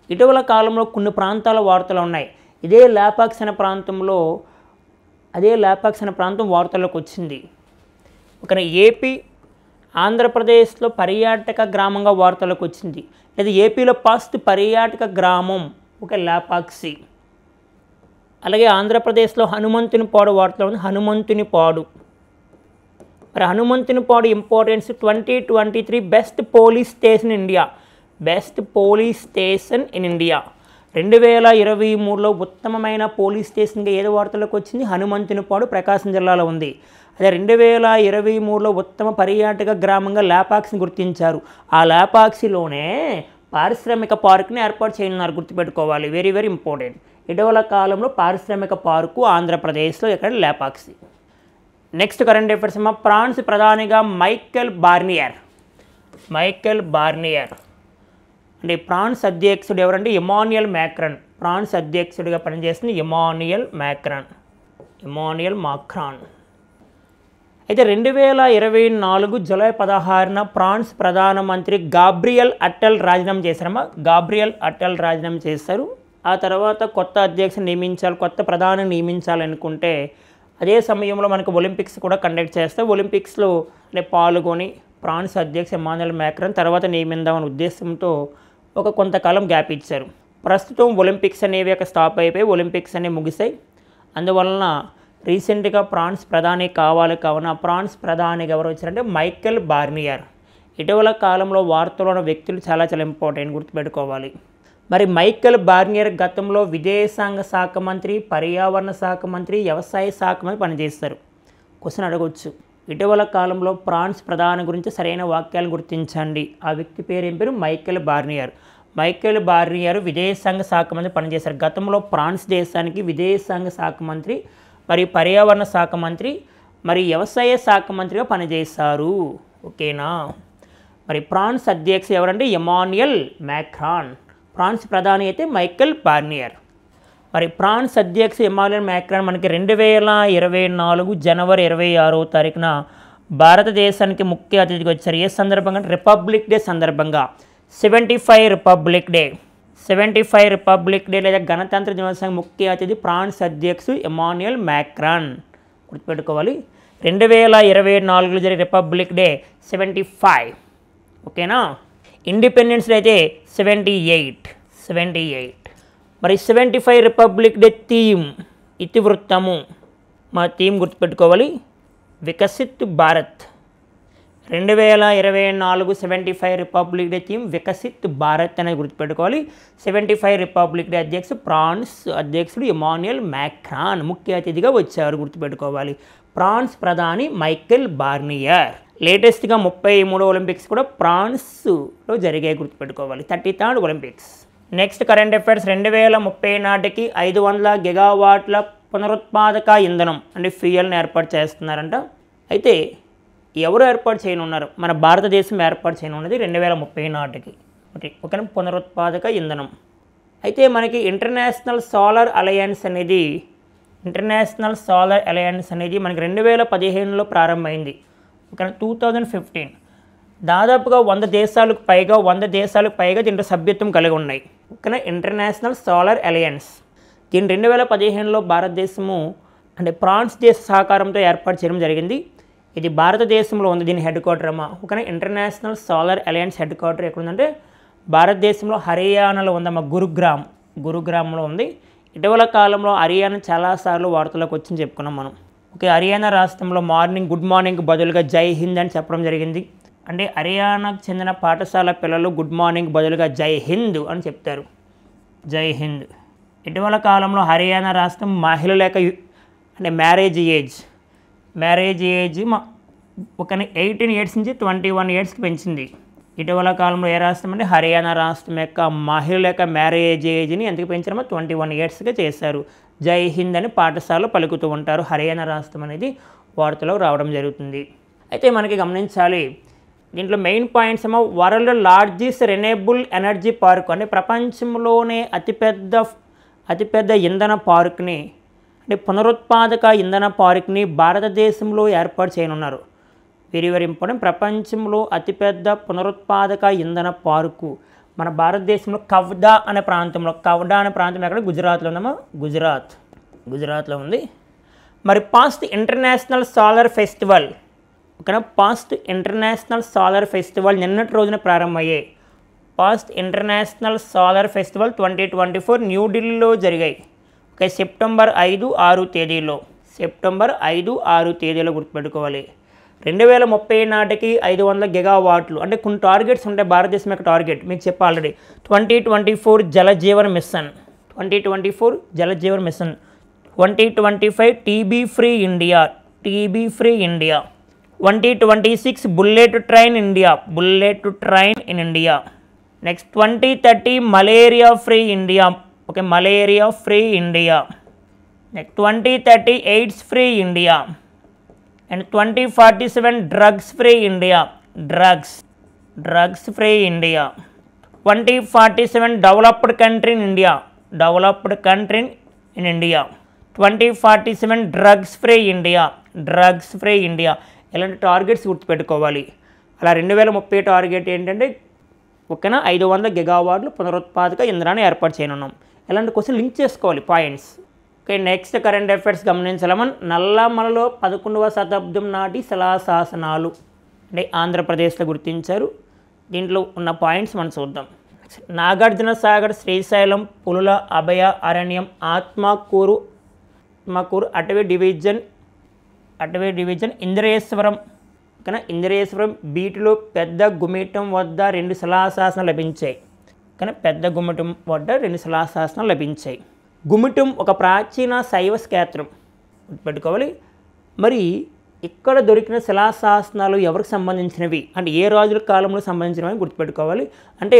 ఇటీవల కాలంలో కొన్ని ప్రాంతాల వార్తలు ఉన్నాయి. అదే లేపాక్షి అనే ప్రాంతం వార్తల్లోకి వచ్చింది. ఒక ఏపీ ఆంధ్రప్రదేశ్లో పర్యాటక గ్రామంగా వార్తలకు వచ్చింది. లేదా ఏపీలో ఫస్ట్ పర్యాటక గ్రామం ఒక లేపాక్షి. అలాగే ఆంధ్రప్రదేశ్లో హనుమంతునిపాడు వార్తలో ఉంది, హనుమంతునిపాడు. మరి Hanumanthunipadu importance 2023 best police station in India 2023లో ఉత్తమమైన పోలీస్ స్టేషన్గా ఏదో వార్తలకు వచ్చింది, హనుమంతునిపాడు ప్రకాశం జిల్లాలో ఉంది. అదే 2023లో ఉత్తమ పర్యాటక గ్రామంగా లేపాక్షిని గుర్తించారు. ఆ లేపాక్షిలోనే పారిశ్రామిక పార్క్ని ఏర్పాటు చేయనున్నారు, గుర్తుపెట్టుకోవాలి. Very very important. ఇటీవల కాలంలో పారిశ్రామిక పార్కు ఆంధ్రప్రదేశ్లో ఇక్కడ Lepakshi. Next current affairs France ప్రధానిగా మైకెల్ బార్నియర్ అంటే ఫ్రాన్స్ అధ్యక్షుడు ఎవరంటే ఇమాన్యుయల్ మ్యాక్రాన్. ఫ్రాన్స్ అధ్యక్షుడిగా పనిచేస్తుంది ఇమాన్యుయల్ మాక్రాన్. అయితే 2024 జూలై 16న ఫ్రాన్స్ ప్రధానమంత్రి గాబ్రియల్ అట్టల్ రాజీనామా చేశారు. ఆ తర్వాత కొత్త అధ్యక్షుని నియమించాలి, కొత్త ప్రధాని నియమించాలనుకుంటే అదే సమయంలో మనకు ఒలింపిక్స్ కూడా కండక్ట్ చేస్తారు. ఒలింపిక్స్లో పాల్గొని ఫ్రాన్స్ అధ్యక్షుడు ఇమాన్యుయల్ మ్యాక్రాన్ తర్వాత నియమిద్దామనే ఉద్దేశంతో కొంతకాలం గ్యాప్ ఇచ్చారు. ప్రస్తుతం ఒలింపిక్స్ అనేవి స్టాప్ అయిపోయి ఒలింపిక్స్ అనేవి ముగిశాయి. అందువలన రీసెంట్గా ఫ్రాన్స్ ప్రధాని కావున ఫ్రాన్స్ ప్రధానిగా ఎవరు వచ్చారంటే మైకెల్ బార్నియర్. ఇటీవల కాలంలో వార్తలో ఉన్న వ్యక్తులు చాలా ఇంపార్టెంట్, గుర్తుపెట్టుకోవాలి. మరి మైకెల్ బార్నియర్ గతంలో విదేశాంగ శాఖ మంత్రి, పర్యావరణ శాఖ మంత్రి, వ్యవసాయ శాఖ మంత్రి పనిచేస్తారు. క్వశ్చన్ అడగవచ్చు, ఇటీవల కాలంలో ఫ్రాన్స్ ప్రధాని గురించి సరైన వాక్యాలు గుర్తించండి. ఆ వ్యక్తి పేరు ఏం పేరు? మైకెల్ బార్నియర్ విదేశాంగ శాఖ మంత్రి పనిచేశారు. గతంలో ఫ్రాన్స్ దేశానికి విదేశాంగ శాఖ మంత్రి, మరి పర్యావరణ శాఖ మంత్రి, మరి వ్యవసాయ శాఖ మంత్రిగా పనిచేశారు. ఓకేనా? మరి ఫ్రాన్స్ అధ్యక్షుడు ఎవరంటే ఇమాన్యుయల్ మ్యాక్రాన్. ఫ్రాన్స్ ప్రధాని అయితే మైకెల్ బార్నియర్. మరి ఫ్రాన్స్ అధ్యక్షుడు ఇమాన్యుయల్ మ్యాక్రాన్ మనకి 2024 జనవరి 26వ తారీఖున భారతదేశానికి ముఖ్య అతిథిగా వచ్చారు. ఏ సందర్భంగా? రిపబ్లిక్ డే సందర్భంగా. 75 రిపబ్లిక్ డే లేదా గణతంత్ర దినోత్సవం ముఖ్య అతిథి ఫ్రాన్స్ అధ్యక్షుడు ఇమాన్యుయల్ మ్యాక్రాన్. గుర్తుపెట్టుకోవాలి. 2024లో జరిగే రిపబ్లిక్ డే 75. ఓకేనా? ఇండిపెండెన్స్ డే అయితే 78. మరి 75 రిపబ్లిక్ డే థీమ్ ఇతివృత్తము, మా థీమ్ గుర్తుపెట్టుకోవాలి, Viksit Bharat. 2024 75 republic day theme Viksit Bharat అనేది గుర్తుపెట్టుకోవాలి. 75 రిపబ్లిక్ డే ఫ్రాన్స్ అధ్యక్షుడు ఇమాన్యుయల్ మ్యాక్రాన్ ముఖ్య అతిథిగా వచ్చారు, గుర్తుపెట్టుకోవాలి. ఫ్రాన్స్ ప్రధాని మైకెల్ బార్నియర్. లేటెస్ట్గా 33వ ఒలింపిక్స్ కూడా ఫ్రాన్స్లో జరిగాయి, గుర్తుపెట్టుకోవాలి. 33rd Olympics. Next current affairs 2030 నాటికి 500 గిగావాట్ల పునరుత్పాదక ఇంధనం అంటే ఫ్యూయల్ని ఏర్పాటు చేస్తున్నారంట. అయితే ఎవరు ఏర్పాటు చేయనున్నారు? మన భారతదేశం ఏర్పాటు చేయనున్నది 2030 నాటికి. ఓకే, పునరుత్పాదక ఇంధనం. అయితే మనకి ఇంటర్నేషనల్ సోలార్ అలయన్స్ అనేది మనకి 2015లో ప్రారంభమైంది. ఓకే, 2015. దాదాపుగా 100 దేశాలకు పైగా దీంట్లో సభ్యత్వం కలిగి ఉన్నాయి. ఓకేనా, ఇంటర్నేషనల్ సోలార్ అలయన్స్. దీన్ని 2015లో భారతదేశము అంటే ఫ్రాన్స్ దేశ సహకారంతో ఏర్పాటు చేయడం జరిగింది. ఇది భారతదేశంలో ఉంది, దీని హెడ్ క్వార్టర్ అమ్మా. ఓకేనా, international solar alliance headquarter ఎక్కడుందంటే భారతదేశంలో హర్యానాలో ఉందమ్మా, గురుగ్రామ్లో ఉంది. ఇటీవల కాలంలో హర్యానా చాలాసార్లు వార్తలకు వచ్చింది చెప్పుకున్నాం మనం. ఓకే, హర్యానా రాష్ట్రంలో గుడ్ మార్నింగ్ బదులుగా జై హింద్ అని చెప్పడం జరిగింది. అంటే హర్యానాకు చెందిన పాఠశాల పిల్లలు గుడ్ మార్నింగ్ బదులుగా జై హింద్ అని చెప్తారు, జై హింద్. ఇటీవల కాలంలో హర్యానా రాష్ట్రం మహిళల యొక్క అంటే మ్యారేజ్ ఏజ్ ఒక 18 years నుంచి 21 yearsకి పెంచింది. ఇటీవల కాలంలో ఏ రాష్ట్రం అంటే హర్యానా రాష్ట్రం యొక్క మహిళల యొక్క మ్యారేజ్ ఏజ్ని ఎందుకు పెంచారో 21 yearsగా చేశారు. జై హింద్ అని పాఠశాలలో పలుకుతూ ఉంటారు. హర్యానా రాష్ట్రం అనేది వార్తలో రావడం జరుగుతుంది. అయితే మనకి గమనించాలి, దీంట్లో మెయిన్ పాయింట్స్ ఏమో world largest renewable energy park అంటే ప్రపంచంలోనే అతిపెద్ద ఇంధన పార్క్ని అంటే పునరుత్పాదక ఇంధన పార్క్ని భారతదేశంలో ఏర్పాటు చేయనున్నారు. Very very important. ప్రపంచంలో అతిపెద్ద పునరుత్పాదక ఇంధన పార్కు మన భారతదేశంలో కవ్దా అనే ప్రాంతంలో ఎక్కడ గుజరాత్లో ఉందమ్మా, గుజరాత్లో ఉంది. మరి పాస్ట్ ఇంటర్నేషనల్ సోలార్ ఫెస్టివల్, ఓకేనా, పాస్ట్ ఇంటర్నేషనల్ సోలార్ ఫెస్టివల్ నిన్నటి రోజున ప్రారంభమయ్యాయి. పాస్ట్ ఇంటర్నేషనల్ సోలార్ ఫెస్టివల్ 2024 న్యూఢిల్లీలో జరిగాయి. ఓకే, సెప్టెంబర్ 5-6 తేదీలో, సెప్టెంబర్ 5-6 తేదీలో గుర్తుపెట్టుకోవాలి. 2030 నాటికి 500 గిగావాట్లు, అంటే కొన్ని టార్గెట్స్ ఉంటాయి భారతదేశం యొక్క టార్గెట్ మీకు చెప్పా already. 2024 Jal Jeevan machine, 2024 Jal Jeevan machine, 2025 TB free India, 2026 bullet train in India. Next 2030 malaria free India, okay, malaria free India. Next 2030 AIDS free India. And 2047 drugs free India, drugs free India. 2047 developed country in India, 2047 drugs free India. ఇలాంటి targets గుర్తుపెట్టుకోవాలి. అలా 2030 target ఏంటంటే, ఓకేనా, 500 గిగావాట్లు పునరుత్పాదక ఇంధనాన్ని ఏర్పాటు చేయనున్నాం. ఇలాంటి క్వశ్చన్ లింక్ చేసుకోవాలి points. Okay, next current affairs గమనించాలమని. నల్లమలలో 11వ శతాబ్దం నాటి శిలాశాసనాలు అంటే ఆంధ్రప్రదేశ్లో గుర్తించారు. దీంట్లో ఉన్న పాయింట్స్ మనం చూద్దాం. నాగార్జున సాగర్, శ్రీశైలం, పులుల అభయ అరణ్యం, ఆత్మకూరు అటవీ డివిజన్, ఇంద్రేశ్వరం, ఓకేనా, ఇంద్రేశ్వరం బీటులో పెద్ద గుమిటం వద్ద 2 శిలాశాసనాలు లభించాయి. కానీ పెద్ద గుమిటం వద్ద 2 శిలాశాసనాలు లభించాయి. గుమిటం ఒక ప్రాచీన శైవ క్షేత్రం గుర్తుపెట్టుకోవాలి. మరి ఇక్కడ దొరికిన శిలాశాసనాలు ఎవరికి సంబంధించినవి అంటే ఏ రాజుల కాలంలో సంబంధించినవి గుర్తుపెట్టుకోవాలి. అంటే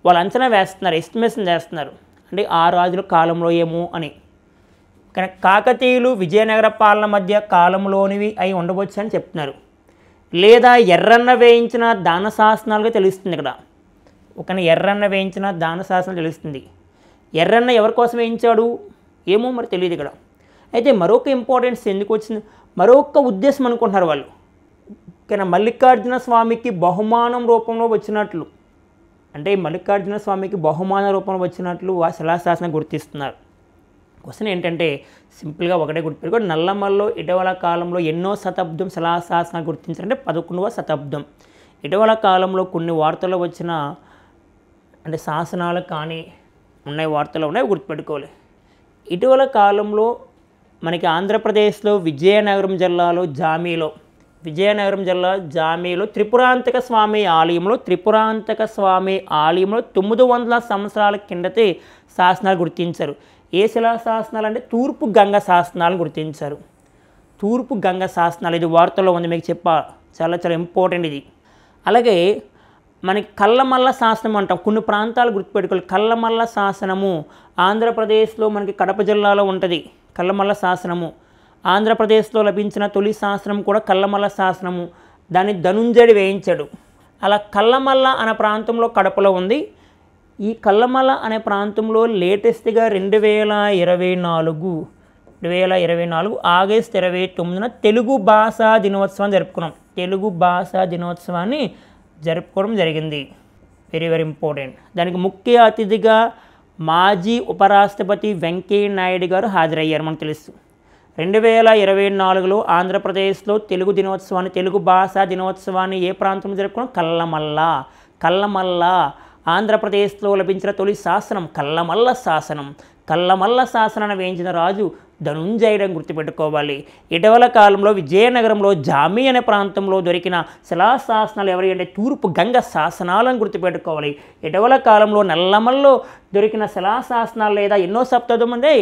వాళ్ళు అంచనా వేస్తున్నారు, ఎస్టిమేషన్ చేస్తున్నారు, అంటే ఆ రాజుల కాలంలో ఏమో అని. కానీ కాకతీయులు విజయనగర పాలన మధ్య కాలంలోనివి అయి ఉండవచ్చు అని చెప్తున్నారు. లేదా ఎర్రన్న వేయించిన దాన శాసనాలుగా తెలుస్తుంది. ఇక్కడ ఒక ఎర్రన్న వేయించిన దాన శాసనం తెలుస్తుంది. ఎర్రన్న ఎవరి కోసం వేయించాడు ఏమో మరి తెలియదు ఇక్కడ. అయితే మరొక ఇంపార్టెన్స్ ఎందుకు వచ్చింది, మరొక ఉద్దేశం అనుకుంటున్నారు వాళ్ళు. కానీ మల్లికార్జున స్వామికి బహుమానం రూపంలో వచ్చినట్లు, అంటే మల్లికార్జున స్వామికి బహుమాన రూపంలో వచ్చినట్లు ఆ శిలాశాసనం గుర్తిస్తున్నారు. క్వశ్చన్ ఏంటంటే సింపుల్గా ఒకటే గుర్తుపెట్టుకో, నల్లమల్లో ఇటీవల కాలంలో ఎన్నో శతాబ్దం శిలాశాసనాలు గుర్తించారంటే 11వ శతాబ్దం. ఇటీవల కాలంలో కొన్ని వార్తల్లో వచ్చిన అంటే శాసనాలు కానీ ఉన్నాయి, వార్తలు ఉన్నాయి, గుర్తుపెట్టుకోవాలి. ఇటీవల కాలంలో మనకి ఆంధ్రప్రదేశ్లో విజయనగరం జిల్లా జామీలో త్రిపురాంతక స్వామి ఆలయంలో 900 సంవత్సరాల కిందటే శాసనాలు గుర్తించారు. ఏ శిలా శాసనాలు అంటే తూర్పు గంగ శాసనాలు గుర్తించారు. తూర్పు గంగ శాసనాలు ఇది వార్తల్లో ఉంది, మీకు చెప్పా, చాలా చాలా ఇంపార్టెంట్ ఇది. అలాగే మనకి కల్లమల్ల శాసనం అంటాం, కొన్ని ప్రాంతాలు గుర్తుపెట్టుకోవాలి. కల్లమల్ల శాసనము ఆంధ్రప్రదేశ్లో మనకి కడప జిల్లాలో ఉంటుంది. కల్లమల్ల శాసనము ఆంధ్రప్రదేశ్లో లభించిన తొలి శాసనం కూడా కల్లమల్ల శాసనము. దాన్ని ధనుంజయుడు వేయించాడు. అలా కల్లమల్ల అనే ప్రాంతంలో కడపలో ఉంది. ఈ కల్లమల్ల అనే ప్రాంతంలో లేటెస్ట్గా 2024 ఆగస్టు 29న తెలుగు భాషా దినోత్సవాన్ని జరుపుకున్నాం. తెలుగు భాషా దినోత్సవాన్ని జరుపుకోవడం జరిగింది. Very very important. దానికి ముఖ్య అతిథిగా మాజీ ఉపరాష్ట్రపతి వెంకయ్య నాయుడు గారు హాజరయ్యారు. మనకు తెలుసు 2024లో ఆంధ్రప్రదేశ్లో తెలుగు భాషా దినోత్సవాన్ని ఏ ప్రాంతంలో జరుపుకున్నాం? కల్లమల్ల. ఆంధ్రప్రదేశ్లో లభించిన తొలి శాసనం కల్లమల్ల శాసనాన్ని వేయించిన రాజు ధనుంజయుడని గుర్తుపెట్టుకోవాలి. ఇటీవల కాలంలో విజయనగరంలో జామి అనే ప్రాంతంలో దొరికిన శిలాశాసనాలు ఎవరి అంటే తూర్పు గంగ శాసనాలను గుర్తుపెట్టుకోవాలి. ఇటీవల కాలంలో నల్లమల్లో దొరికిన శిలాశాసనాలు లేదా ఎన్నో శతాబ్దం అంటే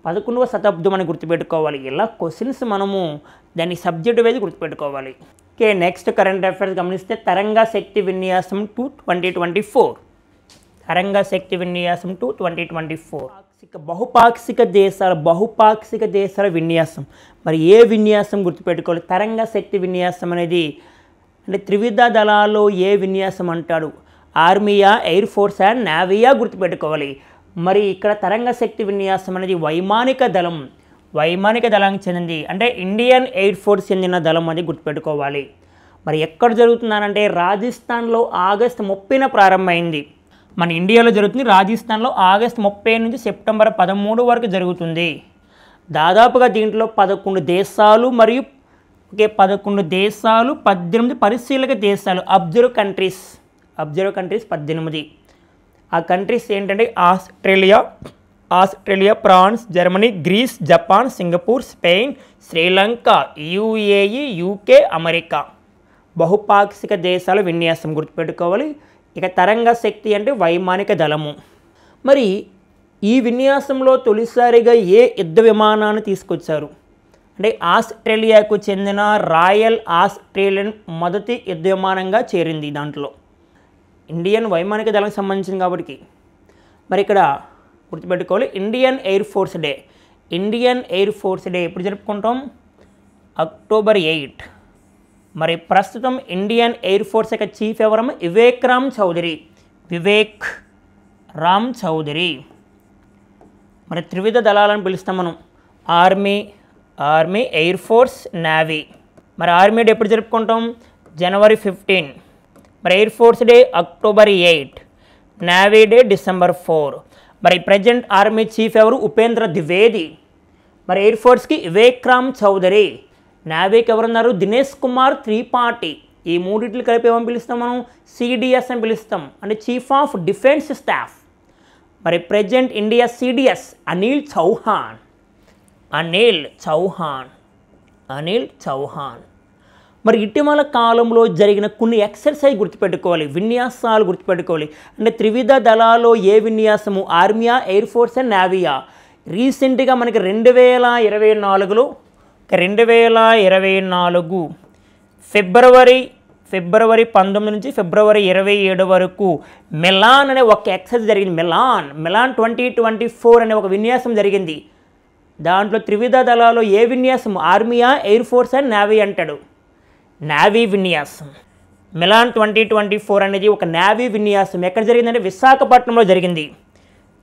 11వ శతాబ్దం అని గుర్తుపెట్టుకోవాలి. ఇలా క్వశ్చన్స్ మనము దాని సబ్జెక్టు వేది గుర్తుపెట్టుకోవాలి. ఓకే, నెక్స్ట్ కరెంట్ అఫైర్స్ గమనిస్తే తరంగ శక్తి విన్యాసం 2024. తరంగ శక్తి విన్యాసం 2024 బహుపాక్షిక దేశాల విన్యాసం. మరి ఏ విన్యాసం గుర్తుపెట్టుకోవాలి? తరంగ శక్తి విన్యాసం అనేది అంటే త్రివిధ దళాల్లో ఏ విన్యాసం అంటాడు? ఆర్మీయా, ఎయిర్ ఫోర్స్ అండ్ నేవీయా గుర్తుపెట్టుకోవాలి. మరి ఇక్కడ తరంగ శక్తి విన్యాసం అనేది వైమానిక దళానికి చెందింది. అంటే ఇండియన్ ఎయిర్ ఫోర్స్ చెందిన దళం అది గుర్తుపెట్టుకోవాలి. మరి ఎక్కడ జరుగుతుందనంటే రాజస్థాన్లో ఆగస్టు 30న ప్రారంభమైంది. మన ఇండియాలో జరుగుతుంది, రాజస్థాన్లో ఆగస్టు 30 నుంచి సెప్టెంబర్ 13 వరకు జరుగుతుంది. దాదాపుగా దీంట్లో 11 దేశాలు మరియు 11 దేశాలు 18 పరిశీలక దేశాలు అబ్జర్వ్ కంట్రీస్ 18. ఆ కంట్రీస్ ఏంటంటే Australia, France, Germany, Greece, Japan, Singapore, Spain, Sri Lanka, UAE, UK, America. బహుపాక్షిక దేశాల విన్యాసం గుర్తుపెట్టుకోవాలి. ఇక తరంగ శక్తి అంటే వైమానిక దళము. మరి ఈ విన్యాసంలో తొలిసారిగా ఏ యుద్ధ విమానాన్ని తీసుకొచ్చారు అంటే ఆస్ట్రేలియాకు చెందిన రాయల్ ఆస్ట్రేలియన్ మొదటి యుద్ధ విమానంగా చేరింది. దాంట్లో ఇండియన్ వైమానిక దళానికి సంబంధించింది కాబట్టి. మరి ఇక్కడ గుర్తుపెట్టుకోవాలి, ఇండియన్ ఎయిర్ ఫోర్స్ డే ఎప్పుడు జరుపుకుంటాం? అక్టోబర్ 8. మరి ప్రస్తుతం ఇండియన్ ఎయిర్ ఫోర్స్ యొక్క చీఫ్ ఎవరమ్మ? వివేక్ రామ్ చౌదరి. మరి త్రివిధ దళాలను పిలుస్తాం మనం, ఆర్మీ, ఎయిర్ ఫోర్స్, నేవీ. మరి ఆర్మీ డే ఎప్పుడు జరుపుకుంటాం? జనవరి 15. మరి air force day October 8, navy day December 4. మరి ప్రజెంట్ ఆర్మీ చీఫ్ ఎవరు? ఉపేంద్ర ద్వివేది. మరి ఎయిర్ ఫోర్స్కి వివేక్ రామ్ చౌదరి, నేవీకి ఎవరున్నారు? దినేష్ కుమార్ త్రిపాఠి. ఈ మూడింటిని కలిపి ఏమని పిలుస్తాం మనం? సిడిఎస్ అని పిలుస్తాం, అంటే చీఫ్ ఆఫ్ డిఫెన్స్ స్టాఫ్. మరి present India CDS Anil Chauhan. మరి ఇటీవల కాలంలో జరిగిన కొన్ని ఎక్సర్సైజ్ గుర్తుపెట్టుకోవాలి, విన్యాసాలు గుర్తుపెట్టుకోవాలి. అంటే త్రివిధ దళాల్లో ఏ విన్యాసము? ఆర్మీయా, ఎయిర్ ఫోర్స్ అండ్ నేవీయా? రీసెంట్గా మనకి 2024 ఫిబ్రవరి 19 నుంచి ఫిబ్రవరి 27 వరకు మెలాన్ అనే ఒక ఎక్సర్సైజ్ జరిగింది. మెలాన్ 2024 అనే ఒక విన్యాసం జరిగింది. దాంట్లో త్రివిధ దళాల్లో ఏ విన్యాసం? ఆర్మీయా, ఎయిర్ ఫోర్స్ అండ్ నేవీ అంటాడు. నేవీ విన్యాసం మెలాన్ 2024 అనేది ఒక నేవీ విన్యాసం. ఎక్కడ జరిగిందంటే విశాఖపట్నంలో జరిగింది.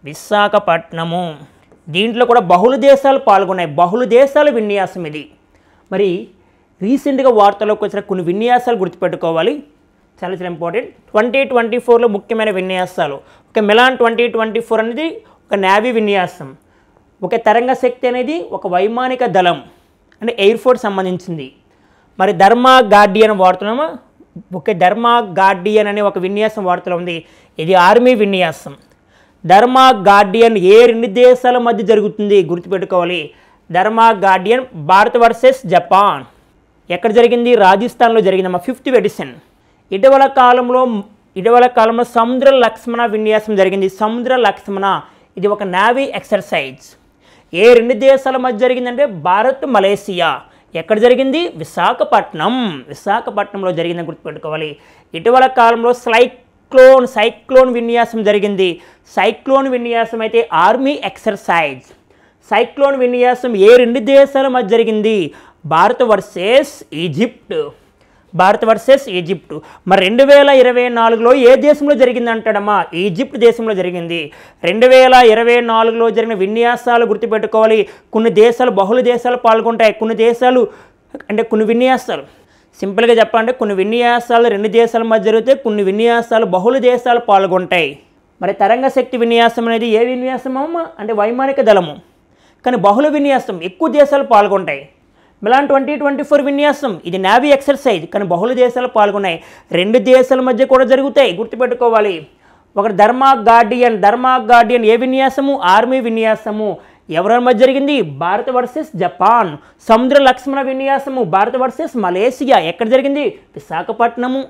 విశాఖపట్నము. దీంట్లో కూడా బహుళ దేశాలు పాల్గొన్నాయి. బహుళ దేశాల విన్యాసం ఇది. మరి రీసెంట్గా వార్తలోకి వచ్చిన కొన్ని విన్యాసాలు గుర్తుపెట్టుకోవాలి, చాలా చాలా ఇంపార్టెంట్. 2024లో ముఖ్యమైన విన్యాసాలు. ఒక మెలాన్ 2024 అనేది ఒక నేవీ విన్యాసం. ఒక తరంగ శక్తి అనేది ఒక వైమానిక దళం అంటే ఎయిర్ ఫోర్స్ సంబంధించింది. మరి ధర్మా గార్డియన్ వాడుతున్నామా? ధర్మా గార్డియన్ అనే ఒక విన్యాసం వార్తలో ఉంది. ఇది ఆర్మీ విన్యాసం. ధర్మా గార్డియన్ ఏ 2 దేశాల మధ్య జరుగుతుంది గుర్తుపెట్టుకోవాలి. ధర్మా గార్డియన్ భారత్ వర్సెస్ జపాన్. ఎక్కడ జరిగింది? రాజస్థాన్లో జరిగిందమ్మా, 5th ఎడిషన్. ఇటీవల కాలంలో సముద్ర లక్ష్మణ విన్యాసం జరిగింది. సముద్ర లక్ష్మణ ఇది ఒక నేవీ ఎక్సర్సైజ్. ఏ 2 దేశాల మధ్య జరిగిందంటే భారత్, మలేసియా. ఎక్కడ జరిగింది? విశాఖపట్నంలో జరిగిందని గుర్తుపెట్టుకోవాలి. ఇటీవల కాలంలో సైక్లోన్ విన్యాసం జరిగింది. సైక్లోన్ విన్యాసం అయితే ఆర్మీ ఎక్సర్సైజ్. సైక్లోన్ విన్యాసం ఏ 2 దేశాల మధ్య జరిగింది? Bharat versus Egypt. మరి 2024లో ఏ దేశంలో జరిగింది అంటాడమ్మా? ఈజిప్ట్ దేశంలో జరిగింది. 2024లో జరిగిన విన్యాసాలు గుర్తుపెట్టుకోవాలి. కొన్ని దేశాలు, బహుళ దేశాలు పాల్గొంటాయి. కొన్ని విన్యాసాలు సింపుల్గా చెప్పాలంటే కొన్ని విన్యాసాలు 2 దేశాల మధ్య జరిగితే కొన్ని విన్యాసాలు బహుళ దేశాలు పాల్గొంటాయి. మరి తరంగ శక్తి విన్యాసం అనేది ఏ విన్యాసం అమ్మ అంటే వైమానిక దళము. కానీ బహుళ విన్యాసం ఎక్కువ దేశాలు పాల్గొంటాయి. మెలాన్ 2024 విన్యాసం ఇది నేవీ ఎక్సర్సైజ్, కానీ బహుళ దేశాలు పాల్గొన్నాయి. 2 దేశాల మధ్య కూడా జరుగుతాయి, గుర్తుపెట్టుకోవాలి. ఒకటి ధర్మా గార్డియన్ ఏ విన్యాసము? ఆర్మీ విన్యాసము. ఎవరి మధ్య జరిగింది? Bharat versus Japan. సముద్ర లక్ష్మణ విన్యాసము భారత్ వర్సెస్ మలేసియా. ఎక్కడ జరిగింది? విశాఖపట్నము.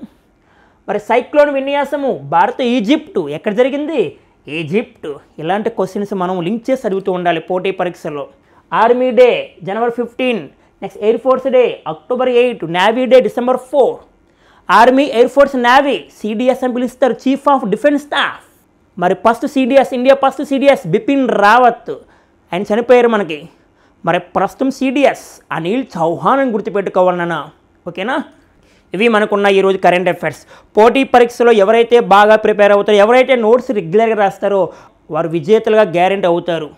మరి సైక్లోన్ విన్యాసము భారత్, ఈజిప్టు. ఎక్కడ జరిగింది? ఈజిప్టు. ఇలాంటి క్వశ్చన్స్ మనం లింక్ చేసి చదువుతూ ఉండాలి పోటీ పరీక్షల్లో. ఆర్మీ డే జనవరి 15, next air force day October 8, navy day December 4. Army, air force, navy CDS అని పిలుస్తారు, చీఫ్ ఆఫ్ డిఫెన్స్ స్టాఫ్. మరి first CDS, India first CDS Bipin Rawat, ఆయన చనిపోయారు మనకి. మరి ప్రస్తుతం సిడిఎస్ అనిల్ చౌహాన్ అని గుర్తుపెట్టుకోవాలి నాన్న, ఓకేనా? ఇవి మనకున్న ఈరోజు కరెంట్ అఫైర్స్. పోటీ పరీక్షలో ఎవరైతే బాగా ప్రిపేర్ అవుతారో, ఎవరైతే నోట్స్ రెగ్యులర్గా రాస్తారో వారు విజేతలుగా గ్యారెంటీ అవుతారు.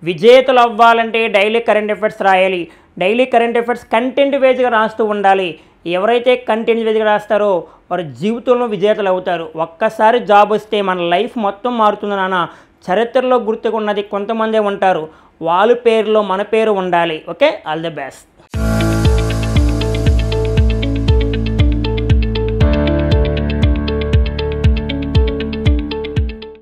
విజేతలు అవ్వాలంటే డైలీ కరెంట్ అఫైర్స్ రాయాలి. డైలీ కరెంట్ అఫైర్స్ కంటెంట్ వైజ్గా రాస్తూ ఉండాలి. ఎవరైతే కంటెంట్స్ వెతికి రాస్తారో వారు జీవితంలో విజేతలు అవుతారు. ఒక్కసారి జాబ్ వస్తే మన లైఫ్ మొత్తం మారుతుంది నాన్న. చరిత్రలో గుర్తుకున్నది కొంతమందే ఉంటారు. వాళ్ళ పేరులో మన పేరు ఉండాలి. Okay, all the best.